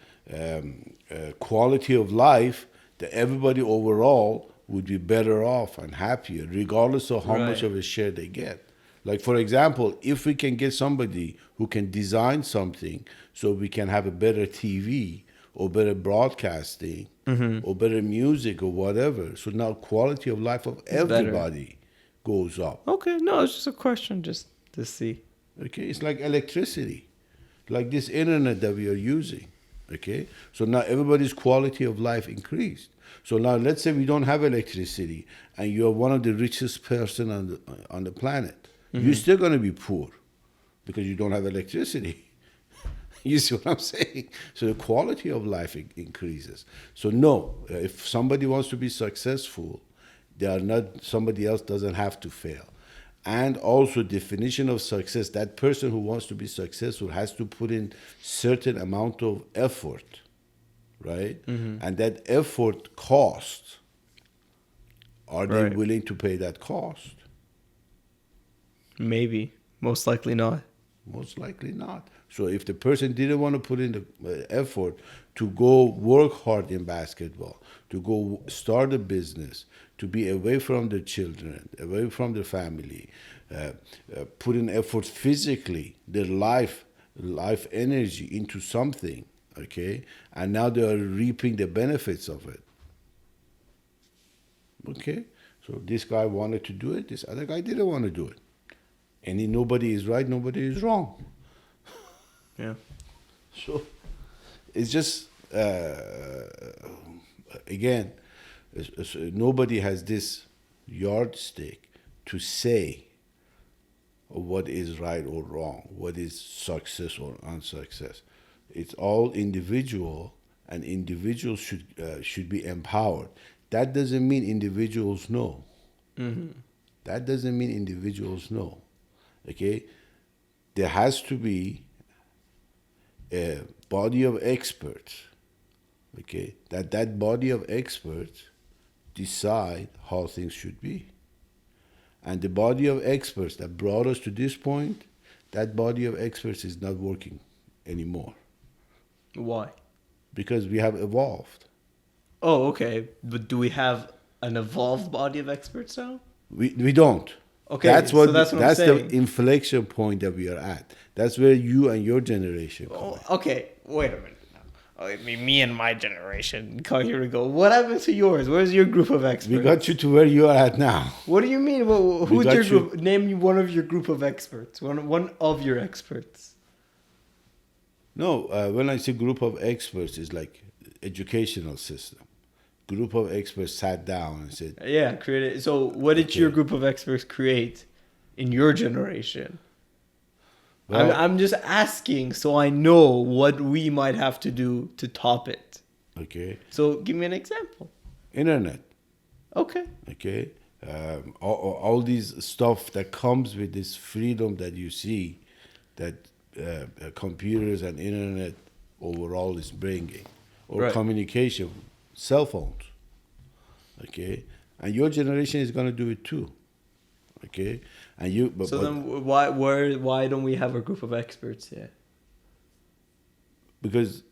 Speaker 2: quality of life, that everybody overall would be better off and happier, regardless of how much
Speaker 1: Right.
Speaker 2: of a share they get. Like, for example, if we can get somebody who can design something so we can have a better TV or better broadcasting or better music or whatever, so now quality of life of everybody goes up.
Speaker 1: Okay, no, it's just a question just to see.
Speaker 2: Okay, it's like electricity, like this internet that we are using. Okay, so now everybody's quality of life increased. So now let's say we don't have electricity and you are one of the richest person on the planet. You're still going to be poor because you don't have electricity. You see what I'm saying? So the quality of life increases. So no, if somebody wants to be successful, they are not, somebody else doesn't have to fail. And also definition of success, that person who wants to be successful has to put in certain amount of effort, right? And that effort costs. Are they
Speaker 1: Right.
Speaker 2: willing to pay that cost?
Speaker 1: Maybe. Most likely not.
Speaker 2: Most likely not. So if the person didn't want to put in the effort to go work hard in basketball, to go start a business, to be away from the children, away from the family, put in effort physically, their life energy into something, okay? And now they are reaping the benefits of it. Okay? So this guy wanted to do it, this other guy didn't want to do it. And nobody is right, nobody is wrong.
Speaker 1: Yeah.
Speaker 2: So it's just, again, nobody has this yardstick to say what is right or wrong, what is success or unsuccess. It's all individual, and individuals should be empowered. That doesn't mean individuals know. That doesn't mean individuals know. Okay? There has to be a body of experts, okay, that body of experts decide how things should be. And the body of experts that brought us to this point, that body of experts is not working anymore
Speaker 1: Why?
Speaker 2: because we have evolved.
Speaker 1: Oh, okay. But do we have an evolved body of experts now?
Speaker 2: We don't.
Speaker 1: Okay,
Speaker 2: That's
Speaker 1: so that's what I'm
Speaker 2: that's the
Speaker 1: saying.
Speaker 2: inflection point that we are at. That's where you and your generation come
Speaker 1: Oh,
Speaker 2: in.
Speaker 1: okay, wait a minute. Oh, me and my generation. Here we go. What happened to yours? Where's your group of experts?
Speaker 2: We got you to where you are at now.
Speaker 1: What do you mean? Well, who's
Speaker 2: got
Speaker 1: your
Speaker 2: you-
Speaker 1: group? Name me one of your group of experts. One of your experts.
Speaker 2: No, when I say group of experts, it's like educational system. Group of experts sat down and said,
Speaker 1: Yeah, created. So, what did your group of experts create in your generation?
Speaker 2: Well-
Speaker 1: I'm just asking so I know what we might have to do to top it.
Speaker 2: okay,
Speaker 1: So, give me an example.
Speaker 2: internet,
Speaker 1: Okay.
Speaker 2: okay, all these stuff that comes with this freedom that you see that computers and internet overall is bringing, or
Speaker 1: Right.
Speaker 2: communication, cell phones, okay, and your generation is going to do it too, okay, and you. But,
Speaker 1: So
Speaker 2: but
Speaker 1: then, why don't we have a group of experts yet?
Speaker 2: because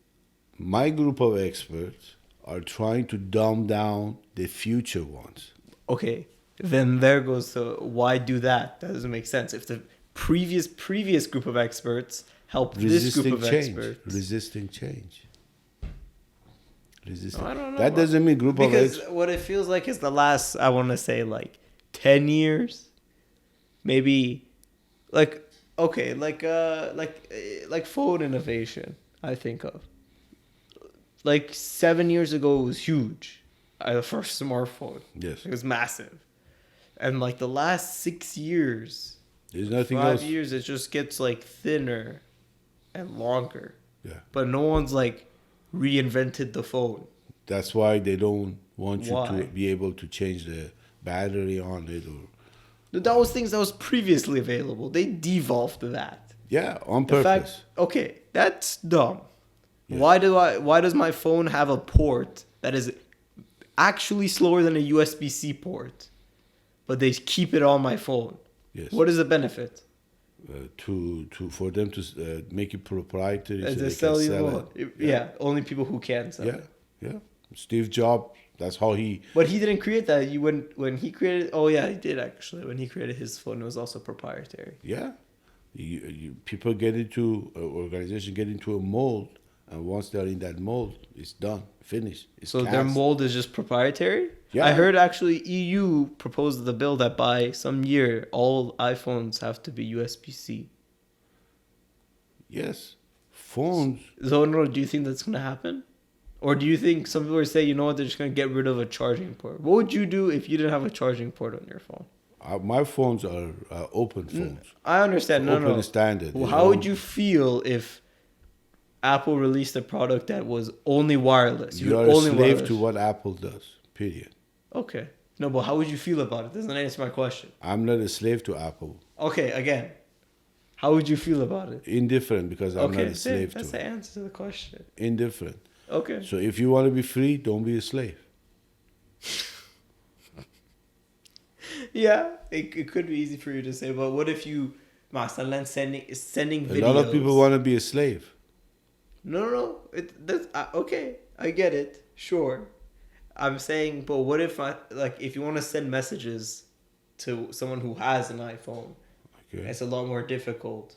Speaker 2: my group of experts are trying to dumb down the future ones.
Speaker 1: Okay, then there goes the why do that? That doesn't make sense. If the previous group of experts helped this group of experts,
Speaker 2: Resisting change. Resisting.
Speaker 1: I don't know.
Speaker 2: That doesn't mean group of
Speaker 1: because
Speaker 2: experts.
Speaker 1: what it feels like is the last, I want to say, like 10 years, maybe, like okay, like phone innovation. I think of like 7 years ago it was huge. The first smartphone.
Speaker 2: Yes.
Speaker 1: It was massive, and like the last 6 years.
Speaker 2: There's nothing
Speaker 1: 5
Speaker 2: else.
Speaker 1: years, it just gets like thinner and longer.
Speaker 2: Yeah.
Speaker 1: But no one's like reinvented the phone.
Speaker 2: That's why they don't want you
Speaker 1: Why?
Speaker 2: to be able to change the battery on it, or
Speaker 1: That was things that was previously available. They devolved that.
Speaker 2: yeah, on
Speaker 1: The
Speaker 2: purpose.
Speaker 1: fact, okay, that's dumb.
Speaker 2: Yeah.
Speaker 1: Why does my phone have a port that is actually slower than a USB-C port, but they keep it on my phone?
Speaker 2: Yes.
Speaker 1: What is the benefit?
Speaker 2: For them to make it proprietary,
Speaker 1: As
Speaker 2: so
Speaker 1: a
Speaker 2: they
Speaker 1: sell
Speaker 2: can
Speaker 1: you
Speaker 2: sell
Speaker 1: one.
Speaker 2: it.
Speaker 1: Yeah, only people who can sell
Speaker 2: Yeah,
Speaker 1: it.
Speaker 2: yeah. Steve Jobs. That's how he.
Speaker 1: But he didn't create that. When he created, oh yeah, he did actually. When he created his phone, it was also proprietary.
Speaker 2: Yeah, people get into organization get into a mold, and once they're in that mold, it's done, finished. It's
Speaker 1: So their
Speaker 2: cast.
Speaker 1: mold is just proprietary.
Speaker 2: Yeah.
Speaker 1: I heard actually EU proposed the bill that by some year all iPhones have to be USB-C.
Speaker 2: Yes, phones.
Speaker 1: So no, do you think that's gonna happen? Or do you think some people are saying, you know what, they're just gonna get rid of a charging port? What would you do if you didn't have a charging port on your phone?
Speaker 2: My phones are open phones.
Speaker 1: I understand. No,
Speaker 2: Open
Speaker 1: no.
Speaker 2: standard.
Speaker 1: Well,
Speaker 2: you
Speaker 1: how
Speaker 2: know?
Speaker 1: would you feel if Apple released a product that was only wireless?
Speaker 2: You
Speaker 1: could
Speaker 2: are a
Speaker 1: only
Speaker 2: slave
Speaker 1: wireless.
Speaker 2: to what Apple does. Period.
Speaker 1: Okay. No, but how would you feel about it? Doesn't answer my question.
Speaker 2: I'm not a slave to Apple.
Speaker 1: Okay, again. How would you feel about it?
Speaker 2: Indifferent because I'm not a slave
Speaker 1: that's
Speaker 2: to
Speaker 1: the
Speaker 2: it.
Speaker 1: answer to the question.
Speaker 2: Indifferent.
Speaker 1: Okay.
Speaker 2: So if you want to be free, don't be a slave.
Speaker 1: Yeah, it could be easy for you to say, but what if you, مثلا sending videos?
Speaker 2: A lot of people want to be a slave.
Speaker 1: No. Okay, I get it. Sure. I'm saying, but what if if you want to send messages to someone who has an iPhone,
Speaker 2: Okay.
Speaker 1: it's a lot more difficult.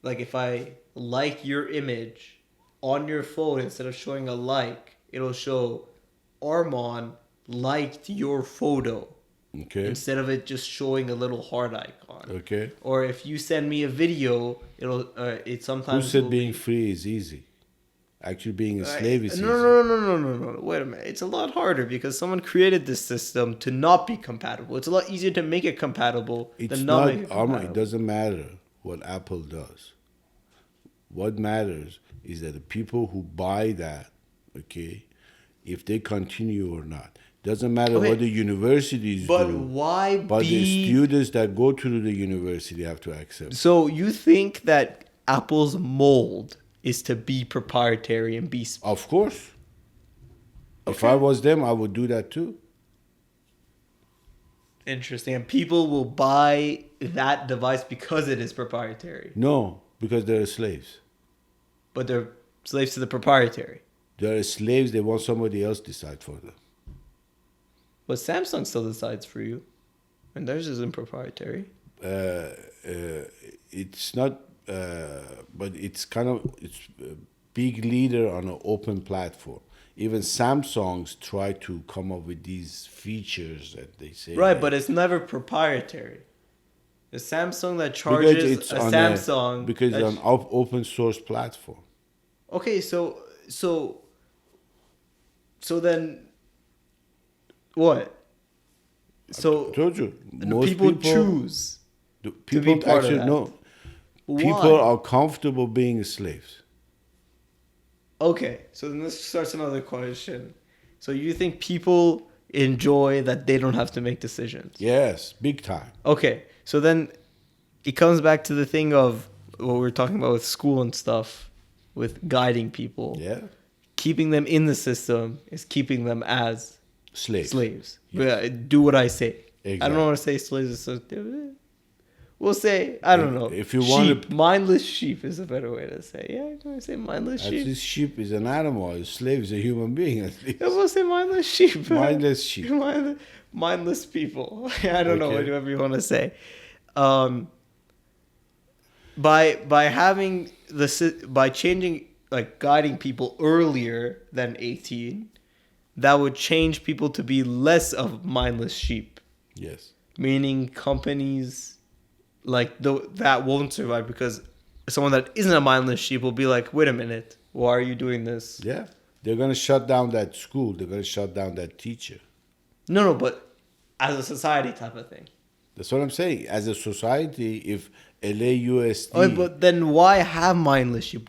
Speaker 1: Like if I like your image on your phone, instead of showing a like, it'll show Armand liked your photo.
Speaker 2: Okay.
Speaker 1: Instead of it just showing a little heart icon.
Speaker 2: Okay.
Speaker 1: Or if you send me a video, it sometimes.
Speaker 2: Who said
Speaker 1: will
Speaker 2: being
Speaker 1: be,
Speaker 2: free is easy? Actually, being a slave is easy.
Speaker 1: No. Wait a minute. It's a lot harder because someone created this system to not be compatible. It's a lot easier to make it compatible
Speaker 2: It's
Speaker 1: than
Speaker 2: not,
Speaker 1: not make it compatible.
Speaker 2: It doesn't matter what Apple does. What matters is that the people who buy that, okay, if they continue or not. Doesn't matter
Speaker 1: Okay.
Speaker 2: what the universities
Speaker 1: But
Speaker 2: do.
Speaker 1: why
Speaker 2: But the
Speaker 1: be...
Speaker 2: students that go to the university have to accept.
Speaker 1: So you think that Apple's mold is to be proprietary and be
Speaker 2: Of course. If
Speaker 1: Okay.
Speaker 2: I was them, I would do that too.
Speaker 1: interesting. And people will buy that device because it is proprietary,
Speaker 2: No, because they're slaves.
Speaker 1: but they're slaves to the proprietary.
Speaker 2: They're slaves. They want somebody else decide for them.
Speaker 1: But Samsung still decides for you, and theirs isn't proprietary.
Speaker 2: It's not, but it's kind of it's a big leader on an open platform. Even Samsung's try to come up with these features that they say.
Speaker 1: Right, but it's never proprietary. The Samsung that
Speaker 2: because
Speaker 1: charges
Speaker 2: it's
Speaker 1: a
Speaker 2: on
Speaker 1: Samsung
Speaker 2: because
Speaker 1: that
Speaker 2: it's on open source platform.
Speaker 1: Okay, so then what? So
Speaker 2: I told you,
Speaker 1: the
Speaker 2: most
Speaker 1: people choose.
Speaker 2: the
Speaker 1: be
Speaker 2: people
Speaker 1: part of
Speaker 2: actually
Speaker 1: that.
Speaker 2: no.
Speaker 1: Why?
Speaker 2: People are comfortable being slaves.
Speaker 1: Okay, so then this starts another question. So you think people enjoy that they don't have to make decisions?
Speaker 2: Yes, big time.
Speaker 1: Okay, so then it comes back to the thing of what we were talking about with school and stuff, with guiding people.
Speaker 2: Yeah,
Speaker 1: Keeping them in the system is keeping them as slaves.
Speaker 2: Yes.
Speaker 1: Yeah, do what I say. I
Speaker 2: Exactly.
Speaker 1: don't want to say slaves. So we'll say, I don't know.
Speaker 2: If you want
Speaker 1: sheep. Mindless sheep is a better way to say. Yeah, can I say mindless
Speaker 2: At
Speaker 1: sheep?
Speaker 2: least sheep is an animal. A slave is a human being. At least.
Speaker 1: Yeah, we'll say mindless sheep.
Speaker 2: Mindless sheep.
Speaker 1: Mindless people. I don't know,
Speaker 2: Okay.
Speaker 1: whatever you want to say. By having by changing, like guiding people earlier than 18, that would change people to be less of mindless sheep.
Speaker 2: Yes.
Speaker 1: Meaning companies like that won't survive because someone that isn't a mindless sheep will be like, wait a minute, why are you doing this?
Speaker 2: Yeah. They're gonna shut down that school. They're gonna shut down that teacher.
Speaker 1: No, but as a society type of thing.
Speaker 2: That's what I'm saying. As a society, if LAUSD,
Speaker 1: Oh, but then why have mindless sheep?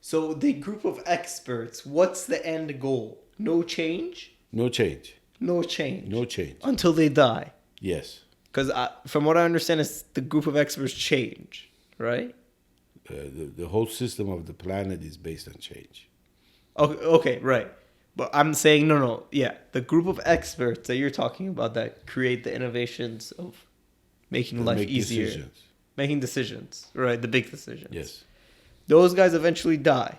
Speaker 1: So the group of experts, what's the end goal? No change?
Speaker 2: no change.
Speaker 1: No change.
Speaker 2: No change.
Speaker 1: Until they die.
Speaker 2: Yes.
Speaker 1: Because from what I understand, it's the group of experts change, right?
Speaker 2: The whole system of the planet is based on change.
Speaker 1: Okay, right. But I'm saying, no. Yeah, the group of experts that you're talking about that create the innovations of making life
Speaker 2: Make
Speaker 1: easier.
Speaker 2: decisions.
Speaker 1: Making decisions, right? The big decisions.
Speaker 2: Yes.
Speaker 1: Those guys eventually die,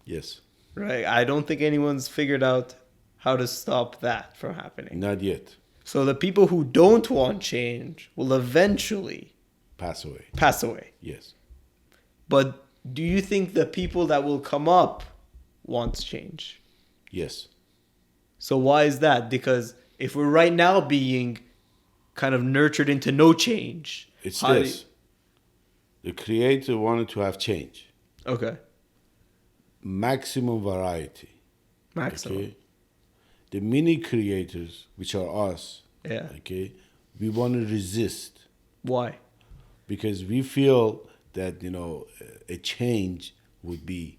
Speaker 2: Yes.
Speaker 1: right? I don't think anyone's figured out how to stop that from happening.
Speaker 2: Not yet.
Speaker 1: So the people who don't want change will eventually
Speaker 2: Pass away.
Speaker 1: pass away.
Speaker 2: Yes.
Speaker 1: But do you think the people that will come up wants change?
Speaker 2: Yes.
Speaker 1: So why is that? Because if we're right now being kind of nurtured into no change,
Speaker 2: It's
Speaker 1: how do
Speaker 2: this. The creator wanted to have change.
Speaker 1: okay,
Speaker 2: Maximum variety.
Speaker 1: maximum.
Speaker 2: Okay. The mini creators, which are us,
Speaker 1: Yeah.
Speaker 2: okay, we want to resist
Speaker 1: Why?
Speaker 2: because we feel that a change would be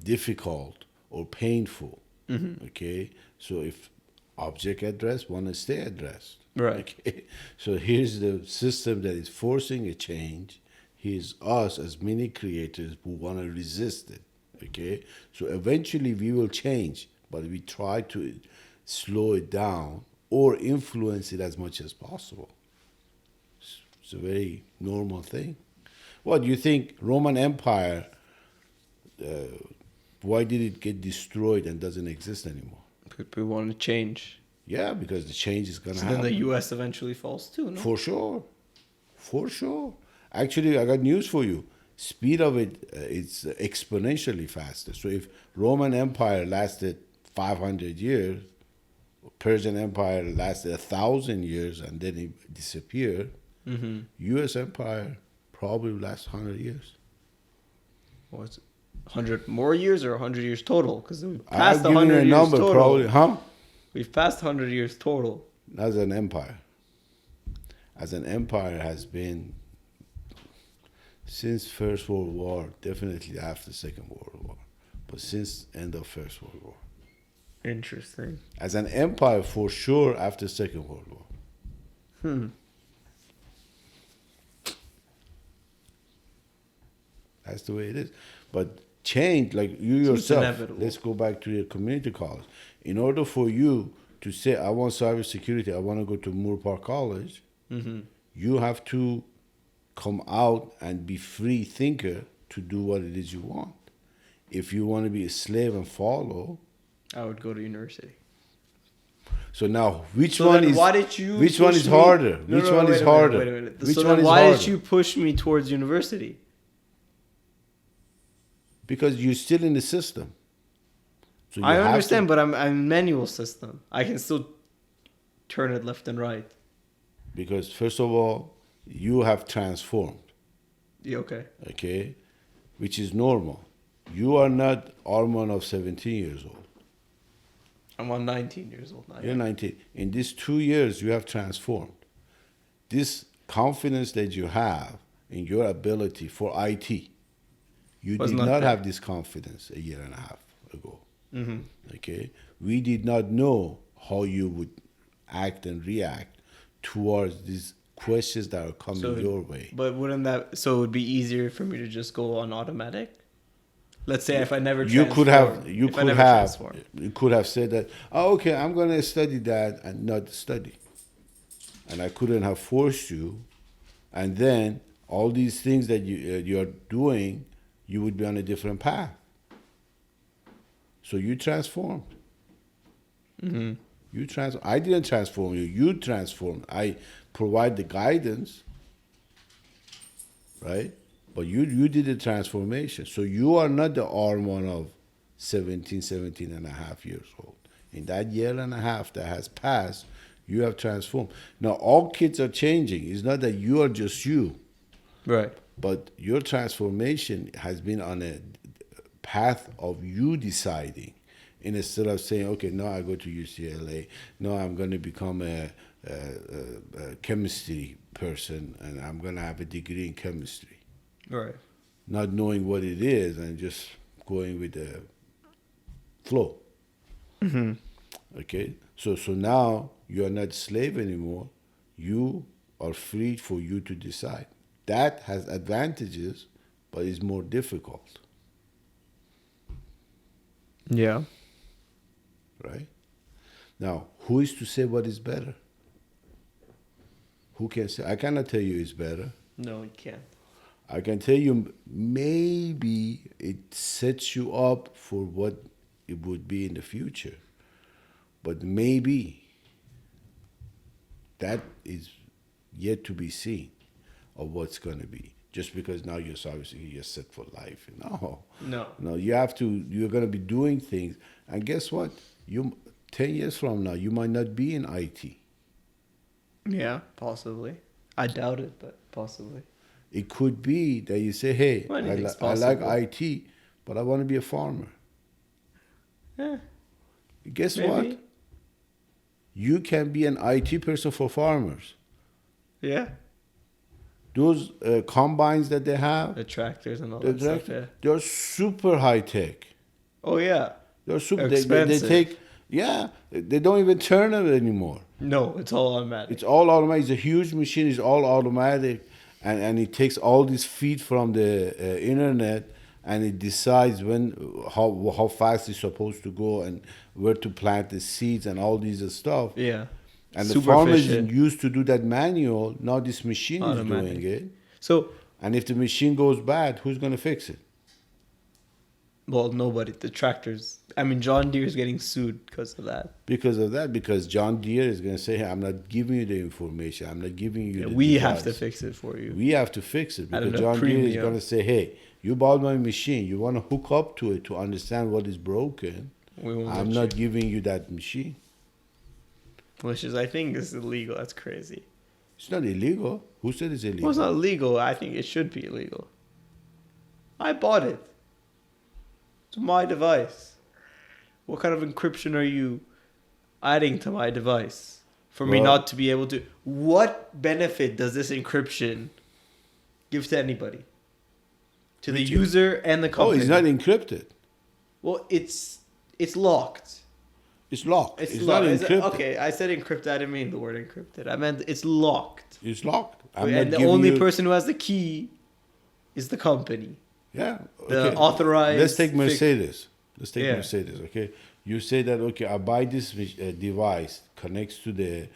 Speaker 2: difficult or painful. Okay, so if object address want to stay addressed,
Speaker 1: Right.
Speaker 2: Okay, so here's the system that is forcing a change. Here's us as mini creators who want to resist it. Okay, so eventually we will change, but we try to slow it down or influence it as much as possible. It's a very normal thing. What do you think? Roman Empire, why did it get destroyed and doesn't exist anymore?
Speaker 1: People want to change.
Speaker 2: Yeah, because the change is gonna
Speaker 1: So then
Speaker 2: happen.
Speaker 1: the U.S. eventually falls too, no?
Speaker 2: For sure. For sure. Actually, I got news for you. Speed of it, it's exponentially faster. So if Roman Empire lasted 500 years, Persian Empire lasted 1,000 years and then it disappeared, U.S. Empire probably lasts 100 years.
Speaker 1: What's 100 more years or 100 years total? Because we've
Speaker 2: I'll
Speaker 1: passed
Speaker 2: give you
Speaker 1: 100
Speaker 2: a
Speaker 1: years
Speaker 2: number,
Speaker 1: total.
Speaker 2: probably. Huh?
Speaker 1: We've passed 100 years total.
Speaker 2: As an empire. As an empire has been since First World War, definitely after Second World War, but since end of First World War.
Speaker 1: Interesting.
Speaker 2: As an empire, for sure, after Second World War. That's the way it is. But change, like you
Speaker 1: So it's
Speaker 2: yourself,
Speaker 1: inevitable.
Speaker 2: let's go back to your community college. In order for you to say, I want cybersecurity, I want to go to Moore Park College, you have to come out and be free thinker to do what it is you want. If you want to be a slave and follow,
Speaker 1: I would go to university.
Speaker 2: so now which
Speaker 1: So
Speaker 2: one
Speaker 1: then
Speaker 2: is
Speaker 1: why did you
Speaker 2: which one
Speaker 1: push
Speaker 2: is
Speaker 1: me-
Speaker 2: harder?
Speaker 1: No,
Speaker 2: Which
Speaker 1: no,
Speaker 2: one
Speaker 1: wait
Speaker 2: is
Speaker 1: a minute,
Speaker 2: harder?
Speaker 1: wait a minute.
Speaker 2: Which
Speaker 1: So
Speaker 2: one
Speaker 1: then
Speaker 2: is
Speaker 1: why
Speaker 2: harder?
Speaker 1: did you push me towards university?
Speaker 2: Because you're still in the system. So you
Speaker 1: I
Speaker 2: have to-
Speaker 1: understand, but I'm manual system. I can still turn it left and right.
Speaker 2: because first of all, you have transformed,
Speaker 1: Yeah, okay.
Speaker 2: okay, which is normal. You are not Armand of 17 years old.
Speaker 1: I'm on 19 years old now.
Speaker 2: You're 19. In these 2 years, you have transformed. This confidence that you have in your ability for IT, you
Speaker 1: Was
Speaker 2: did
Speaker 1: not
Speaker 2: not
Speaker 1: there.
Speaker 2: have this confidence a year and a half ago.
Speaker 1: Mm-hmm.
Speaker 2: Okay, we did not know how you would act and react towards these questions that are coming your way.
Speaker 1: But wouldn't that so it would be easier for me to just go on automatic? Let's say if I never
Speaker 2: You could have
Speaker 1: transformed.
Speaker 2: you
Speaker 1: If I
Speaker 2: could
Speaker 1: never
Speaker 2: have
Speaker 1: transformed.
Speaker 2: you could have said that, oh, okay, I'm going to study that and not study, and I couldn't have forced you, and then all these things that you're doing, you would be on a different path. So you transformed.
Speaker 1: Mm-hmm.
Speaker 2: I didn't transform you. You transformed. I provide the guidance, right? But you did the transformation. So you are not the Armand of 17 and a half years old. In that year and a half that has passed, you have transformed. Now, all kids are changing. It's not that you are just you,
Speaker 1: Right.
Speaker 2: but your transformation has been on a path of you deciding. And instead of saying, okay, now I go to UCLA, now I'm going to become a chemistry person and I'm going to have a degree in chemistry.
Speaker 1: Right.
Speaker 2: Not knowing what it is and just going with the flow.
Speaker 1: Mm-hmm.
Speaker 2: Okay? So now you are not slave anymore. You are free for you to decide. That has advantages, but is more difficult.
Speaker 1: Yeah.
Speaker 2: Right? Now, who is to say what is better? Who can say? I cannot tell you it's better.
Speaker 1: No, you can't.
Speaker 2: I can tell you maybe it sets you up for what it would be in the future. But maybe that is yet to be seen of what's going to be. Just because now you're set for life. No, you're going to be doing things. And guess what? 10 years from now, you might not be in IT.
Speaker 1: Yeah, possibly. I doubt it, but possibly.
Speaker 2: It could be that you say, hey,
Speaker 1: Well, anything's
Speaker 2: I like
Speaker 1: possible.
Speaker 2: IT, but I want to be a farmer.
Speaker 1: Yeah.
Speaker 2: Guess
Speaker 1: Maybe.
Speaker 2: what? You can be an IT person for farmers.
Speaker 1: Yeah.
Speaker 2: Those combines that they have,
Speaker 1: The tractors and all
Speaker 2: the
Speaker 1: that stuff, yeah.
Speaker 2: tractor, they're super high tech.
Speaker 1: Oh, yeah.
Speaker 2: They're super.
Speaker 1: Expensive.
Speaker 2: They take, they don't even turn it anymore.
Speaker 1: No, it's all automatic.
Speaker 2: It's all automatic. It's a huge machine. It's all automatic, and it takes all this feed from the internet, and it decides how fast it's supposed to go and where to plant the seeds and all these stuff.
Speaker 1: Yeah.
Speaker 2: And the
Speaker 1: Super
Speaker 2: farmers
Speaker 1: efficient.
Speaker 2: used to do that manual. Now this machine
Speaker 1: Automatic.
Speaker 2: is doing it.
Speaker 1: So,
Speaker 2: And if the machine goes bad, who's going to fix it?
Speaker 1: well, nobody. The tractors. I mean, John Deere is getting sued because of that.
Speaker 2: Because of that, because John Deere is going to say, hey, I'm not giving you the information. I'm not giving you the
Speaker 1: We have to
Speaker 2: device.
Speaker 1: fix it for you.
Speaker 2: We have to fix it
Speaker 1: At
Speaker 2: because
Speaker 1: a
Speaker 2: John Deere is
Speaker 1: premium.
Speaker 2: going to say, hey, you bought my machine. You want to hook up to it to understand what is broken.
Speaker 1: We won't
Speaker 2: I'm
Speaker 1: let
Speaker 2: not
Speaker 1: you.
Speaker 2: giving you that machine.
Speaker 1: Which is, I think, is illegal. That's crazy.
Speaker 2: It's not illegal. Who said it's illegal?
Speaker 1: Well, it's not illegal. I think it should be illegal. I bought it. It's my device. What kind of encryption are you adding to my device for me
Speaker 2: Well-
Speaker 1: not to be able to? What benefit does this encryption give to anybody? To the user and the
Speaker 2: Oh,
Speaker 1: company.
Speaker 2: it's not encrypted.
Speaker 1: Well, it's locked.
Speaker 2: It's locked.
Speaker 1: It's
Speaker 2: It's
Speaker 1: locked.
Speaker 2: not encrypted.
Speaker 1: Okay, I said encrypted. I didn't mean the word encrypted. I meant it's locked.
Speaker 2: It's locked. I'm not
Speaker 1: And the
Speaker 2: giving
Speaker 1: only
Speaker 2: you-
Speaker 1: person who has the key is the company.
Speaker 2: Yeah.
Speaker 1: The
Speaker 2: Okay.
Speaker 1: authorized.
Speaker 2: Let's take Mercedes. Let's take
Speaker 1: Yeah.
Speaker 2: Mercedes. Okay. You say that okay, I buy this device connects to the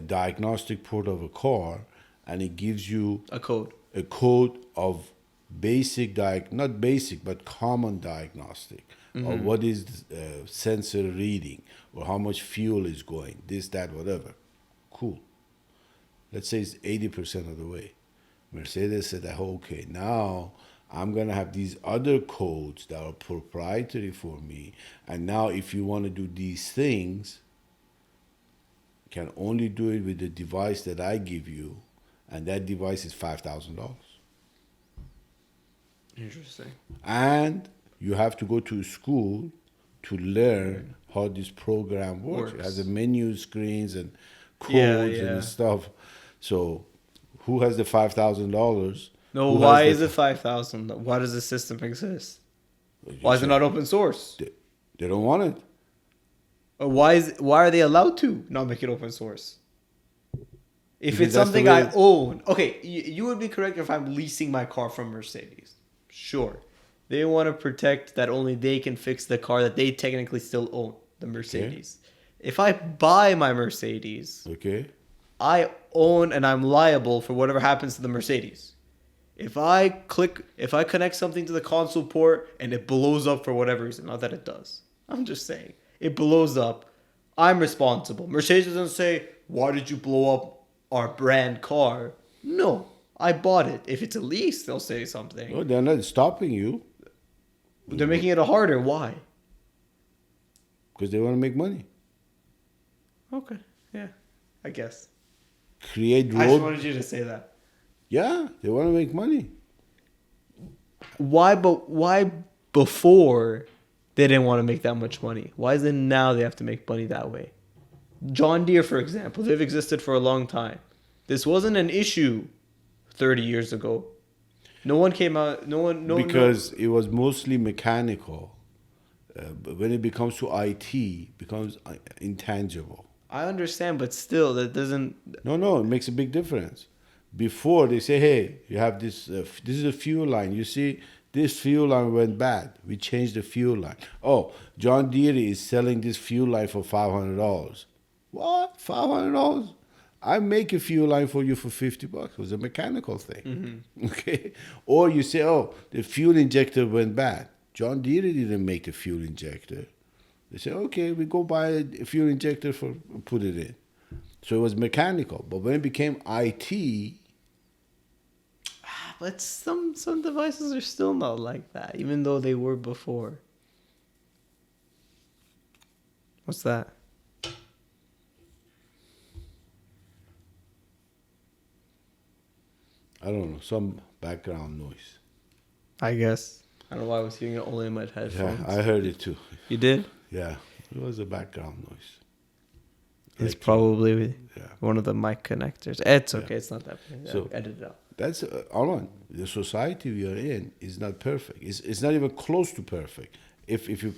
Speaker 2: diagnostic port of a car, and it gives you
Speaker 1: A code.
Speaker 2: a code of basic not basic but common diagnostic of what is sensor reading or how much fuel is going, this, that, whatever. Cool. Let's say it's 80% of the way. Mercedes said that, okay, now I'm going to have these other codes that are proprietary for me. And now if you want to do these things, you can only do it with the device that I give you. And that device is $5,000.
Speaker 1: Interesting.
Speaker 2: And you have to go to school to learn how this program works. It has a menu screens and codes and stuff. So who has the $5,000?
Speaker 1: No, why is it 5,000? Why does the system exist? Why is it not open source?
Speaker 2: They don't want it.
Speaker 1: Why are they allowed to not make it open source? If
Speaker 2: Because
Speaker 1: it's something I own, okay, you would be correct if I'm leasing my car from Mercedes. Sure, they want to protect that only they can fix the car that they technically still own, the Mercedes. Okay. If I buy my Mercedes,
Speaker 2: okay,
Speaker 1: I own and I'm liable for whatever happens to the Mercedes. If I connect something to the console port and it blows up for whatever reason, not that it does, I'm just saying, it blows up, I'm responsible. Mercedes doesn't say, why did you blow up our brand car? No, I bought it. If it's a lease, they'll say something.
Speaker 2: No, they're not stopping you.
Speaker 1: They're making it harder. Why?
Speaker 2: Because they want to make money.
Speaker 1: Okay, yeah, I guess.
Speaker 2: I
Speaker 1: just wanted you to say that.
Speaker 2: Yeah, they want to make money.
Speaker 1: Why before they didn't want to make that much money? Why is it now they have to make money that way? John Deere, for example, they've existed for a long time. This wasn't an issue 30 years ago. No one came out.
Speaker 2: Because it was mostly mechanical. But when it becomes to IT, it becomes intangible.
Speaker 1: I understand, but still, that doesn't.
Speaker 2: No, it makes a big difference. Before they say, hey, you have this. This is a fuel line. You see, this fuel line went bad. We changed the fuel line. Oh, John Deere is selling this fuel line for $500. What? $500? I make a fuel line for you for $50. It was a mechanical thing. Mm-hmm. Okay. Or you say, oh, the fuel injector went bad. John Deere didn't make the fuel injector. They say, okay, we go buy a fuel injector put it in. So it was mechanical. But when it became IT.
Speaker 1: But some devices are still not like that, even though they were before. What's that?
Speaker 2: I don't know, some background noise.
Speaker 1: I guess. I don't know why I was hearing it only in my headphones.
Speaker 2: Yeah, I heard it too.
Speaker 1: You did?
Speaker 2: Yeah, it was a background noise.
Speaker 1: It's probably one of the mic connectors. It's okay. It's not that big.
Speaker 2: So
Speaker 1: edit it out.
Speaker 2: That's Arman. The society we are in is not perfect. It's not even close to perfect. If you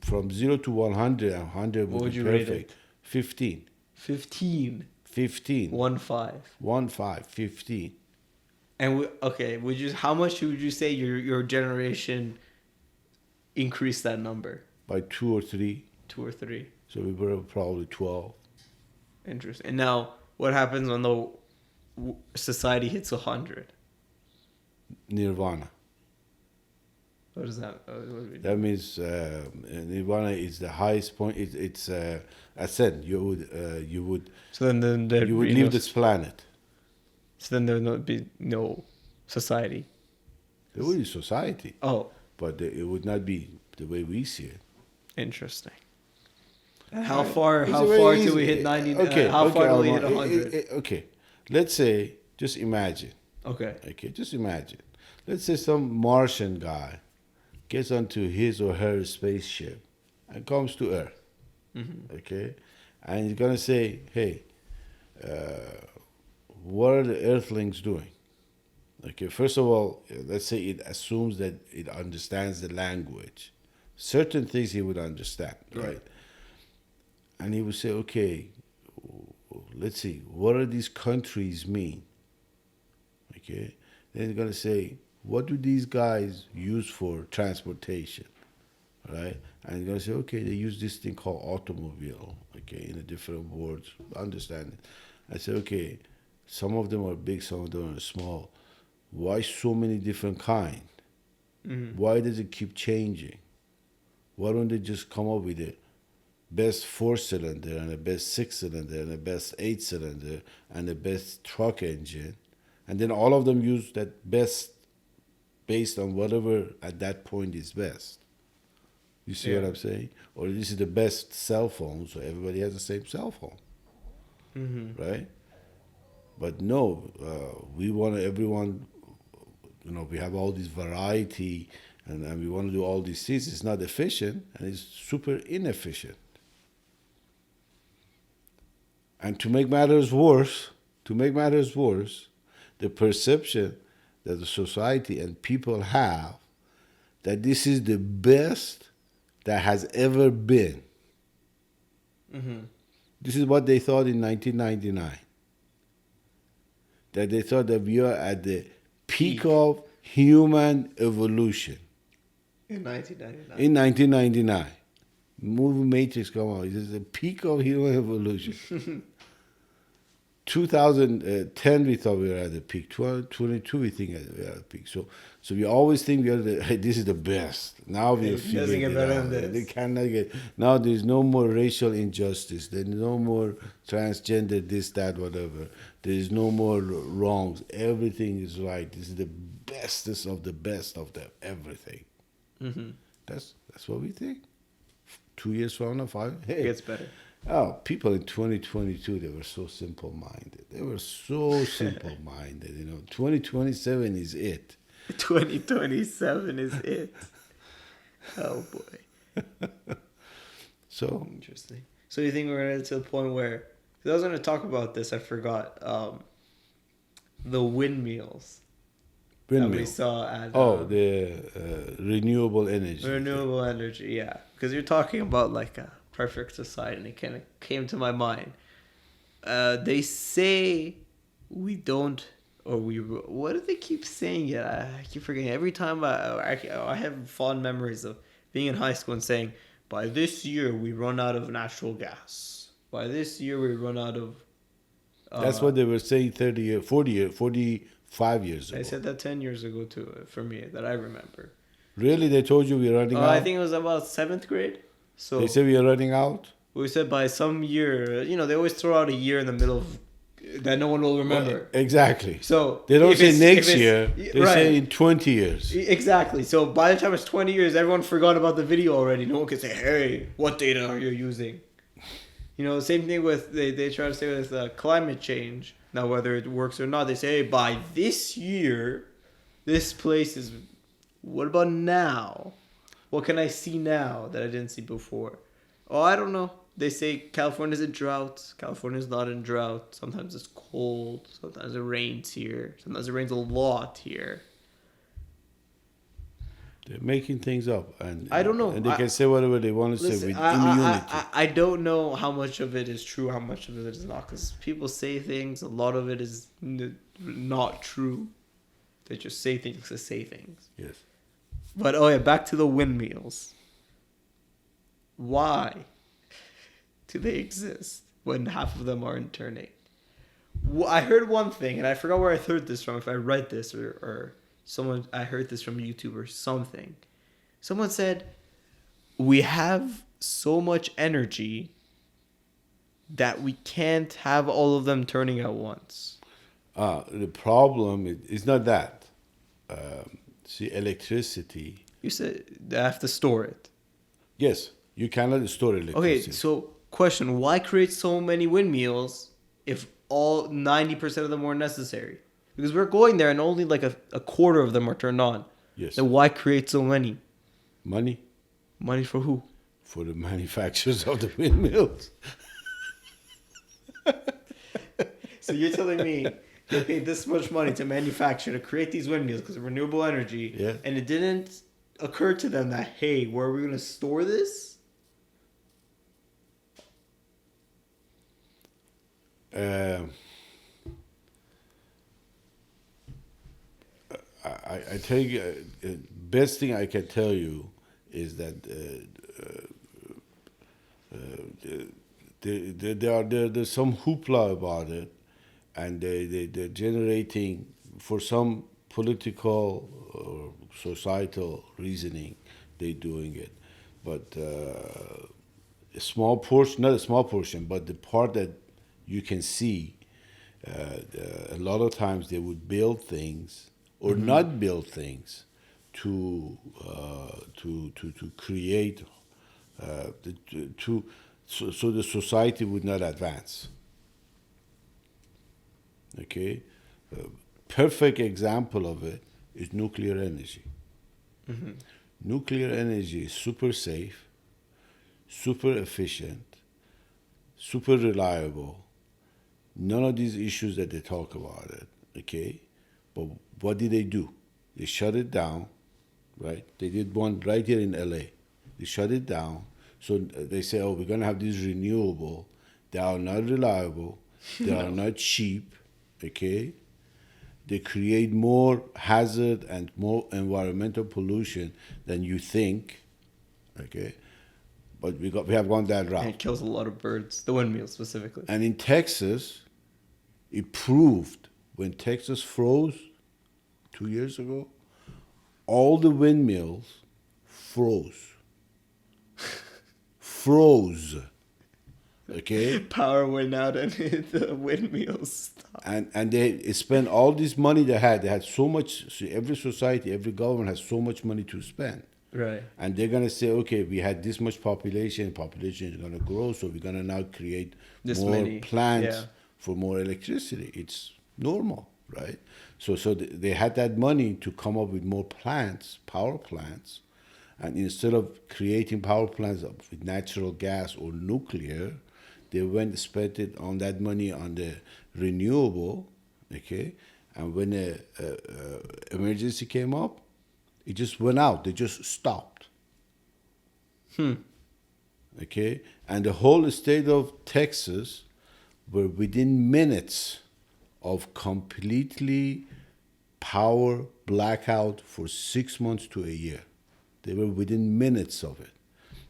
Speaker 2: from 0 to 100, 100 would be perfect. Rate it? 15.
Speaker 1: 15.
Speaker 2: 15.
Speaker 1: 1-5.
Speaker 2: 15.
Speaker 1: And how much would you say your generation increased that number?
Speaker 2: By 2 or 3.
Speaker 1: 2 or 3.
Speaker 2: So we were probably 12.
Speaker 1: Interesting. And now, what happens when the society hits 100?
Speaker 2: Nirvana.
Speaker 1: What is that?
Speaker 2: That means Nirvana is the highest point. It's ascent. You would.
Speaker 1: So then
Speaker 2: you would leave this planet.
Speaker 1: So then there would be no society.
Speaker 2: There would be society.
Speaker 1: Oh.
Speaker 2: But it would not be the way we see it.
Speaker 1: Interesting. And how far till we hit 90? How far till we hit 100?
Speaker 2: Okay. Let's say, just imagine.
Speaker 1: Okay,
Speaker 2: just imagine. Let's say some Martian guy gets onto his or her spaceship and comes to Earth. Mm-hmm. Okay? And he's going to say, hey, what are the Earthlings doing? Okay, first of all, let's say it assumes that it understands the language. Certain things he would understand, right? And he would say, okay, let's see, what do these countries mean? Okay, then he's going to say, what do these guys use for transportation, right? And you're gonna say, okay, they use this thing called automobile, okay, in a different words, understand it. I say, okay, some of them are big, some of them are small. Why so many different kind? Why does it keep changing? Why don't they just come up with the best 4-cylinder and the best 6-cylinder and the best 8-cylinder and the best truck engine, and then all of them use that best based on whatever at that point is best. You see what
Speaker 1: Yeah.
Speaker 2: I'm saying? Or this is the best cell phone, so everybody has the same cell phone, right? But no, we want everyone, we have all this variety and we want to do all these things. It's not efficient and it's super inefficient. And to make matters worse, the perception that the society and people have that this is the best that has ever been. This is what they thought in 1999. That they thought that we are at the peak of human evolution.
Speaker 1: In 1999.
Speaker 2: In 1999. Movie Matrix come out. This is the peak of human evolution. 2010 we thought we were at the peak. 2022 we think we are at the peak. So we always think we are this is the best. Now we
Speaker 1: It doesn't get better than this.
Speaker 2: They cannot get. Now there's no more racial injustice. There's no more transgender this that whatever. There's no more wrongs. Everything is right. This is the bestest of the best of the everything. That's what we think. 2 years from now, 5. Hey,
Speaker 1: It gets better.
Speaker 2: oh, people in 2022, they were so simple-minded. 2027 is it.
Speaker 1: 2027 is it. Oh boy.
Speaker 2: So,
Speaker 1: Interesting. So you think we're gonna get to the point where? Because I was gonna talk about this, I forgot. The windmills that we
Speaker 2: windmill.
Speaker 1: saw at.
Speaker 2: The renewable energy.
Speaker 1: Renewable energy, yeah. Because you're talking about like a perfect society, and it kind of came to my mind. They say we don't, or we. What do they keep saying? Yeah, I keep forgetting. Every time I have fond memories of being in high school and saying, by this year we run out of natural gas. By this year we run out of.
Speaker 2: That's what they were saying 30 years, 40 years, 45 years ago.
Speaker 1: I said that 10 years ago too, for me, that I remember.
Speaker 2: Really? They told you we're running out?
Speaker 1: I think it was about 7th grade. So
Speaker 2: They said we are running out?
Speaker 1: we said by some year, they always throw out a year in the middle of that no one will remember.
Speaker 2: Exactly.
Speaker 1: So
Speaker 2: They don't
Speaker 1: if
Speaker 2: say
Speaker 1: it's-
Speaker 2: next
Speaker 1: if it's-
Speaker 2: year. They
Speaker 1: right.
Speaker 2: say in 20 years.
Speaker 1: Exactly. So by the time it's 20 years, everyone forgot about the video already. No one can say, hey, what data are you using? Same thing with, they try to say with climate change. Now, whether it works or not, they say, hey, by this year, this place is, what about now? What can I see now that I didn't see before? Oh, I don't know. They say California's in drought. California's not in drought. Sometimes it's cold. Sometimes it rains here. Sometimes it rains a lot here.
Speaker 2: They're making things up. And
Speaker 1: I don't know.
Speaker 2: And they can say whatever they want to say with immunity.
Speaker 1: I don't know how much of it is true, how much of it is not. Because people say things. A lot of it is not true. They just say things to say things.
Speaker 2: Yes.
Speaker 1: But, back to the windmills. Why do they exist when half of them aren't turning? I heard one thing, and I forgot where I heard this from, if I read this or someone, I heard this from YouTube or something. Someone said, we have so much energy that we can't have all of them turning at once.
Speaker 2: The problem is not that. See, electricity.
Speaker 1: You said they have to store it.
Speaker 2: Yes, you cannot store electricity.
Speaker 1: Okay, so question, why create so many windmills if all 90% of them weren't necessary? Because we're going there and only like a quarter of them are turned on.
Speaker 2: Yes.
Speaker 1: Then why create so many?
Speaker 2: Money
Speaker 1: Money for who?
Speaker 2: for the manufacturers of the windmills.
Speaker 1: So you're telling me they paid this much money to manufacture, to create these windmills because of renewable energy,
Speaker 2: Yeah.
Speaker 1: and it didn't occur to them that, hey, where are we going to store this?
Speaker 2: I tell you, best thing I can tell you is that there's some hoopla about it, and they're generating, for some political or societal reasoning, they're doing it. But a small portion, not a small portion, but the part that you can see, a lot of times they would build things or not build things to create so the society would not advance. Okay, perfect example of it is nuclear energy. Nuclear energy is super safe, super efficient, super reliable. None of these issues that they talk about it. Okay, but what did they do? They shut it down, right? They did one right here in LA. They shut it down. So they say, oh, we're going to have these renewable. They are not reliable. They are not cheap. Okay? They create more hazard and more environmental pollution than you think. Okay? But we have gone that route.
Speaker 1: And it kills a lot of birds, the windmills specifically.
Speaker 2: And in Texas, it proved when Texas froze 2 years ago, all the windmills froze. Froze. Okay?
Speaker 1: Power went out and the windmills stopped.
Speaker 2: And they spent all this money they had. They had so much, every society, every government has so much money to spend.
Speaker 1: Right.
Speaker 2: And they're going to say, okay, we had this much population is going to grow, so we're going to now create
Speaker 1: This
Speaker 2: more
Speaker 1: many,
Speaker 2: plants
Speaker 1: yeah.
Speaker 2: for more electricity. It's normal, right? So they had that money to come up with more plants, power plants, and instead of creating power plants with natural gas or nuclear, they went and spent it on that money on the renewable, okay? And when the emergency came up, it just went out. They just stopped. Okay? And the whole state of Texas were within minutes of completely power blackout for 6 months to a year. They were within minutes of it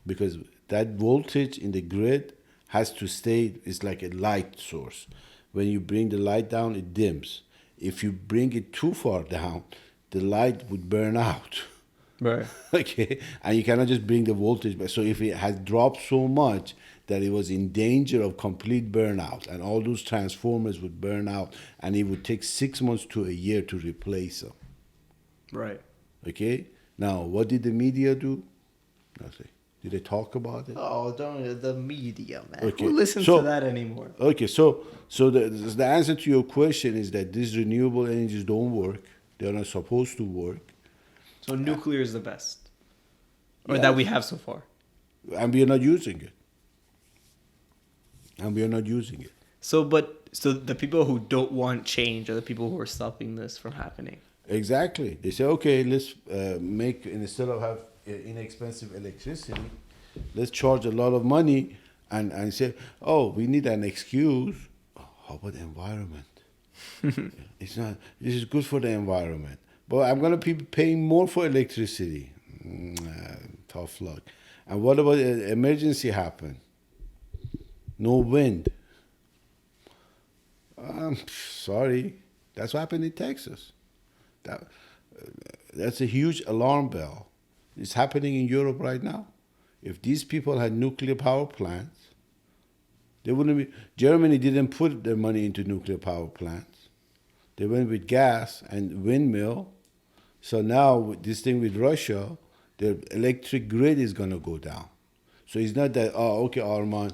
Speaker 2: because that voltage in the grid has to stay. It's like a light source. When you bring the light down, it dims. If you bring it too far down, the light would burn out.
Speaker 1: Right.
Speaker 2: Okay, and you cannot just bring the voltage back. So if it has dropped so much that it was in danger of complete burnout, and all those transformers would burn out, and it would take 6 months to a year to replace them.
Speaker 1: Right.
Speaker 2: Okay, now what did the media do? Nothing. Did they talk about it?
Speaker 1: Oh, don't the media, man.
Speaker 2: Okay,
Speaker 1: Who listens
Speaker 2: so-
Speaker 1: to that anymore?
Speaker 2: Okay, so the answer to your question is that these renewable energies don't work. They're not supposed to work,
Speaker 1: So nuclear is the best, or
Speaker 2: Yeah.
Speaker 1: that we have so far.
Speaker 2: and we are not using it.
Speaker 1: So the people who don't want change are the people who are stopping this from happening.
Speaker 2: Exactly. They say, okay, let's make, instead of have inexpensive electricity, let's charge a lot of money and say, oh, we need an excuse. How about the environment? It's not, this is good for the environment. But I'm going to be paying more for electricity. Tough luck. And what about an emergency happen? No wind. Sorry. That's what happened in Texas. That's a huge alarm bell. It's happening in Europe right now. If these people had nuclear power plants, they wouldn't be. Germany didn't put their money into nuclear power plants. They went with gas and windmill. So now with this thing with Russia, the electric grid is going to go down. So it's not that, oh, okay, Arman,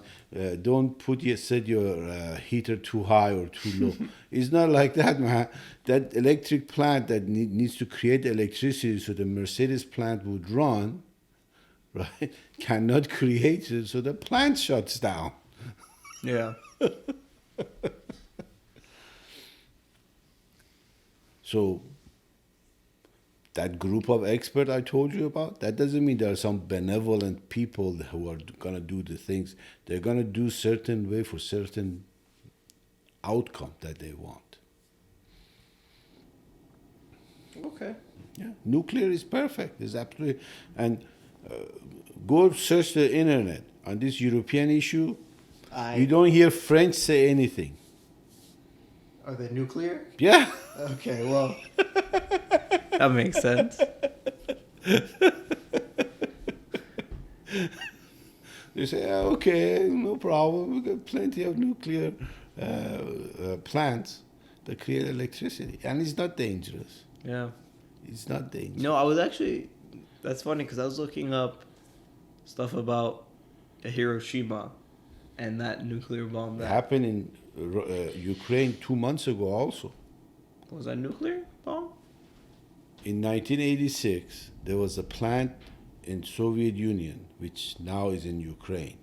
Speaker 2: don't set your heater too high or too low. It's not like that, man. That electric plant that needs to create electricity so the Mercedes plant would run, right, cannot create it, so the plant shuts down.
Speaker 1: Yeah.
Speaker 2: So that group of experts I told you about, that doesn't mean there are some benevolent people who are going to do the things. They're going to do certain way for certain outcome that they want.
Speaker 1: Okay.
Speaker 2: Yeah, nuclear is perfect. It's absolutely, and uh, go search the internet on this European issue. You don't hear French say anything.
Speaker 1: Are they nuclear?
Speaker 2: Yeah.
Speaker 1: Okay, well, that makes sense.
Speaker 2: They say, okay, no problem. We got plenty of nuclear plants that create electricity, and it's not dangerous.
Speaker 1: Yeah.
Speaker 2: It's not dangerous.
Speaker 1: No, I was actually. That's funny because I was looking up stuff about Hiroshima and that nuclear bomb.
Speaker 2: It
Speaker 1: That
Speaker 2: happened in Ukraine 2 months ago. Also,
Speaker 1: was that nuclear bomb.
Speaker 2: in 1986, there was a plant in Soviet Union, which now is in Ukraine,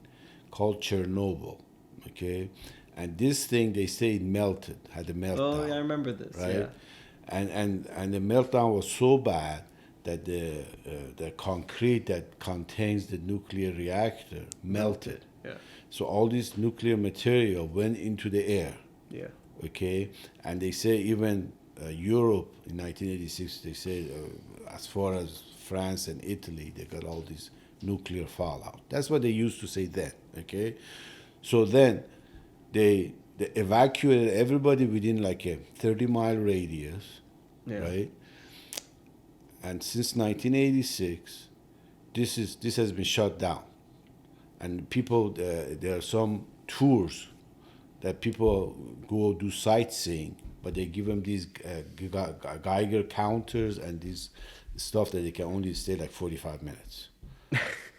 Speaker 2: called Chernobyl. Okay, and this thing they say it melted, had a meltdown.
Speaker 1: Oh, yeah, I remember this.
Speaker 2: Right?
Speaker 1: Yeah.
Speaker 2: And the meltdown was so bad that the concrete that contains the nuclear reactor melted.
Speaker 1: Yeah.
Speaker 2: So all this nuclear material went into the air.
Speaker 1: Yeah.
Speaker 2: Okay, and they say even Europe in 1986, they say as far as France and Italy, they got all this nuclear fallout. That's what they used to say then. Okay, so then they evacuated everybody within like a 30-mile radius,
Speaker 1: Yeah.
Speaker 2: right? And since 1986, this has been shut down, and people there are some tours that people go do sightseeing, but they give them these Geiger counters and these stuff that they can only stay like 45 minutes.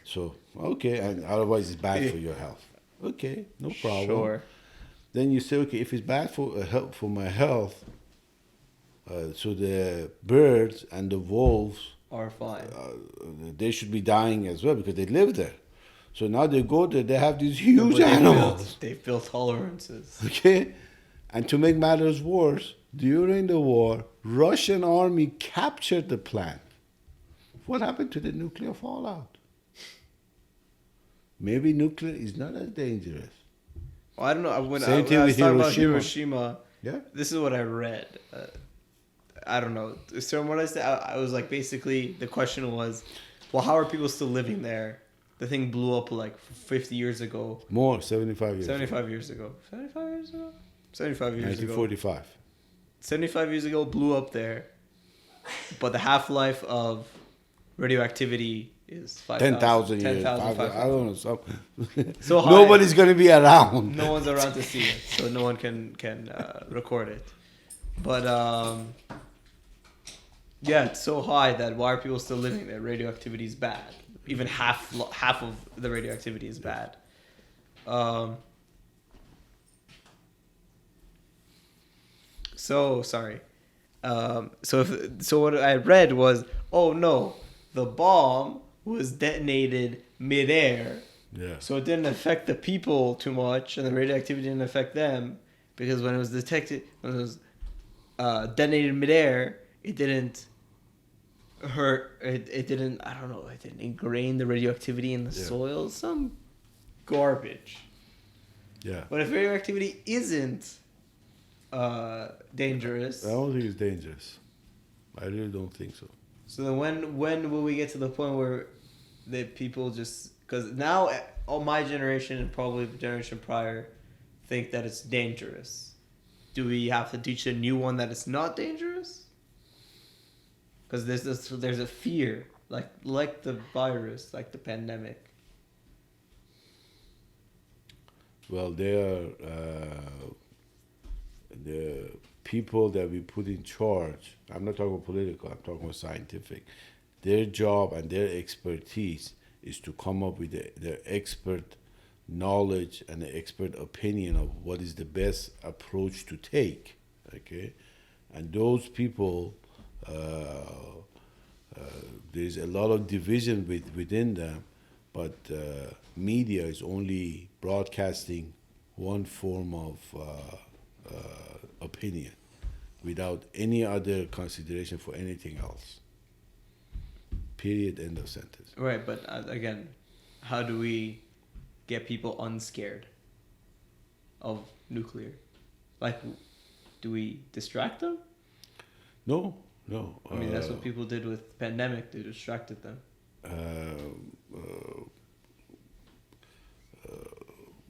Speaker 2: So okay, and otherwise it's bad for your health. Okay, no problem.
Speaker 1: Sure.
Speaker 2: Then you say, okay, if it's bad for my health, so the birds and the wolves,
Speaker 1: Are fine.
Speaker 2: they should be dying as well because they live there. So now they go there, they have these huge
Speaker 1: But
Speaker 2: animals.
Speaker 1: They've built tolerances.
Speaker 2: Okay? And to make matters worse, during the war, Russian army captured the plant. What happened to the nuclear fallout? Maybe nuclear is not as dangerous.
Speaker 1: Well, I don't know. When
Speaker 2: Same
Speaker 1: I
Speaker 2: thing
Speaker 1: was
Speaker 2: with
Speaker 1: talking about
Speaker 2: Hiroshima.
Speaker 1: Hiroshima,
Speaker 2: Yeah?
Speaker 1: this is what I read. I don't know. So from what I said, I was like, basically, the question was, well, how are people still living there? The thing blew up like 50 years ago.
Speaker 2: More, 75 years
Speaker 1: 75 years ago. 75 years ago? 75 years ago.
Speaker 2: 1945.
Speaker 1: 75 years ago, blew up there. But the half-life of radioactivity is
Speaker 2: 10,000 years.
Speaker 1: 10,000,
Speaker 2: 5,000, I don't know.
Speaker 1: So high.
Speaker 2: Nobody's going to be around.
Speaker 1: No one's around to see it, so no one can record it. But yeah, it's so high that why are people still living there? Radioactivity is bad. Even half of the radioactivity is bad. So sorry. So what I read was, oh no, the bomb was detonated midair.
Speaker 2: Yeah.
Speaker 1: So it didn't affect the people too much, and the radioactivity didn't affect them, because when it was detected, when it was detonated midair, it didn't hurt. It didn't. I don't know. It didn't ingrain the radioactivity in the soil. Some garbage.
Speaker 2: Yeah.
Speaker 1: But if radioactivity isn't dangerous,
Speaker 2: I don't think it's dangerous. I really don't think so.
Speaker 1: so then when will we get to the point where the people just, because now all my generation and probably the generation prior think that it's dangerous. Do we have to teach a new one that it's not dangerous? Because there's a fear, like the virus, like the pandemic.
Speaker 2: Well, they are the people that we put in charge. I'm not talking political, I'm talking about scientific. Their job and their expertise is to come up with their expert knowledge and the expert opinion of what is the best approach to take. Okay? And those people, there's a lot of division within them, but media is only broadcasting one form of opinion without any other consideration for anything else. Period. End of sentence.
Speaker 1: Right, but again, how do we get people unscared of nuclear? Like, do we distract them?
Speaker 2: No, No.
Speaker 1: I mean, that's what people did with pandemic. They distracted them.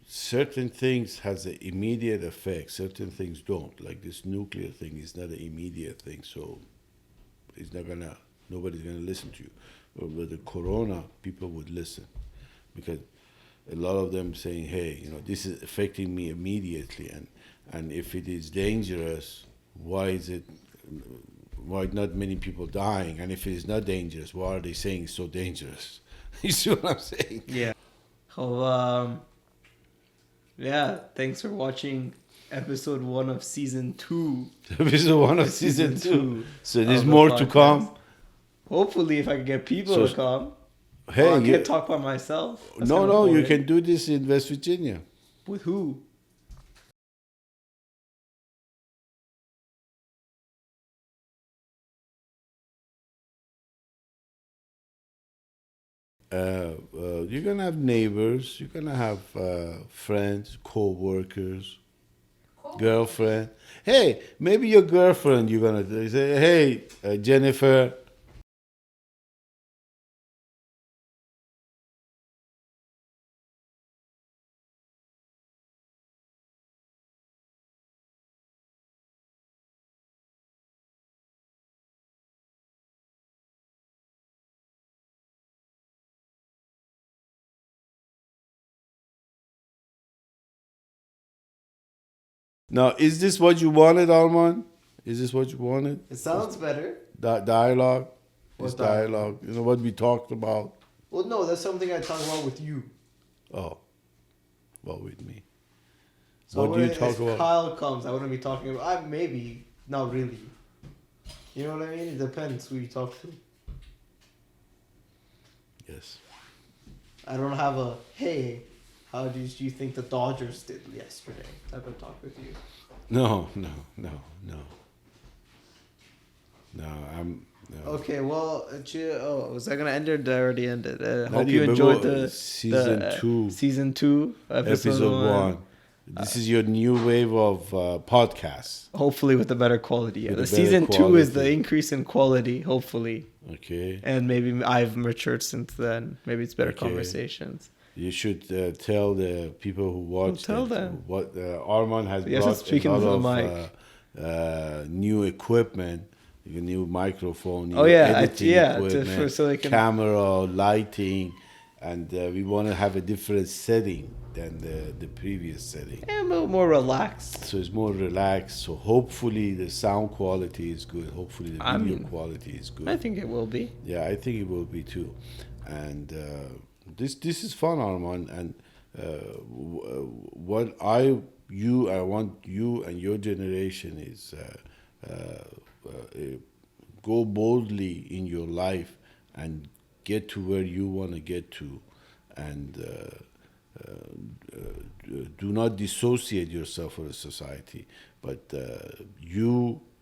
Speaker 2: Certain things has an immediate effect. Certain things don't. Like this nuclear thing is not an immediate thing, so it's not gonna. Nobody's gonna listen to you. But with the corona, people would listen because a lot of them saying, "Hey, this is affecting me immediately, and if it is dangerous, why is it? Why not many people dying? And if it is not dangerous, why are they saying it's so dangerous?" You see what I'm saying?
Speaker 1: Yeah. Oh, yeah. Thanks for watching episode 1 of season 2.
Speaker 2: Episode 1 of season 2. So there's
Speaker 1: of the
Speaker 2: more to
Speaker 1: podcast.
Speaker 2: come.
Speaker 1: Hopefully, if I can get people to come.
Speaker 2: Hey,
Speaker 1: I can't talk by myself. That's
Speaker 2: no,
Speaker 1: kinda
Speaker 2: you
Speaker 1: boring.
Speaker 2: can do this in West Virginia.
Speaker 1: With who?
Speaker 2: You're gonna have neighbors. You're gonna have friends, co-workers, girlfriend. Hey, maybe your girlfriend. You're gonna say, "Hey, Jennifer." Now, is this what you wanted, Arman? Is this what you wanted?
Speaker 1: It sounds better.
Speaker 2: Dialogue.
Speaker 1: What
Speaker 2: This dialogue. You know what we talked about.
Speaker 1: Well, no, that's something I talk about with you.
Speaker 2: Oh, well, with me.
Speaker 1: So
Speaker 2: what do you talk
Speaker 1: if
Speaker 2: about?
Speaker 1: Kyle comes, I wouldn't be talking about. Maybe not really. You know what I mean? It depends who you talk to.
Speaker 2: Yes.
Speaker 1: I don't have a hey. How do you think the Dodgers did yesterday? Type of talk with you.
Speaker 2: No. I'm. No.
Speaker 1: Okay, well, was I gonna end it? I already ended.
Speaker 2: Not
Speaker 1: Hope you
Speaker 2: even,
Speaker 1: enjoyed
Speaker 2: but
Speaker 1: the
Speaker 2: season 2.
Speaker 1: Season 2,
Speaker 2: Episode 1. This is your new wave of podcasts.
Speaker 1: Hopefully with a better quality. Yeah.
Speaker 2: With
Speaker 1: The
Speaker 2: a better
Speaker 1: season 2 is the
Speaker 2: quality.
Speaker 1: increase in quality, hopefully.
Speaker 2: Okay.
Speaker 1: And maybe I've matured since then. Maybe it's better
Speaker 2: Okay.
Speaker 1: conversations.
Speaker 2: You should tell the people who watch
Speaker 1: tell them.
Speaker 2: what Arman has
Speaker 1: Yes,
Speaker 2: brought
Speaker 1: speaking
Speaker 2: a
Speaker 1: to the
Speaker 2: lot of new equipment, a new microphone, new editing equipment,
Speaker 1: so they can
Speaker 2: camera, lighting, and we want to have a different setting than the previous setting.
Speaker 1: a little more relaxed.
Speaker 2: So it's more relaxed. So hopefully the sound quality is good. Hopefully the video quality is good.
Speaker 1: I think it will be.
Speaker 2: Yeah, I think it will be too. And this is fun, Arman. And what I want you and your generation is go boldly in your life and get to where you want to get to, and do not dissociate yourself from the society. But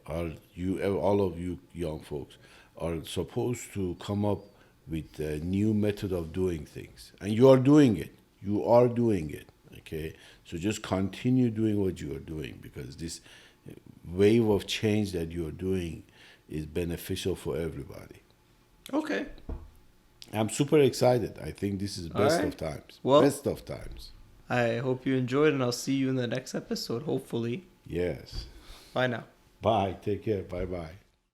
Speaker 2: all of you young folks are supposed to come up with a new method of doing things, and you are doing it. You are doing it. Okay, so just continue doing what you are doing, because this wave of change that you are doing is beneficial for everybody.
Speaker 1: Okay.
Speaker 2: I'm super excited. I think this is best of times.
Speaker 1: Well,
Speaker 2: best of times.
Speaker 1: I hope you enjoyed, and I'll see you in the next episode, hopefully.
Speaker 2: Yes.
Speaker 1: Bye now.
Speaker 2: Bye. Take care. Bye-bye.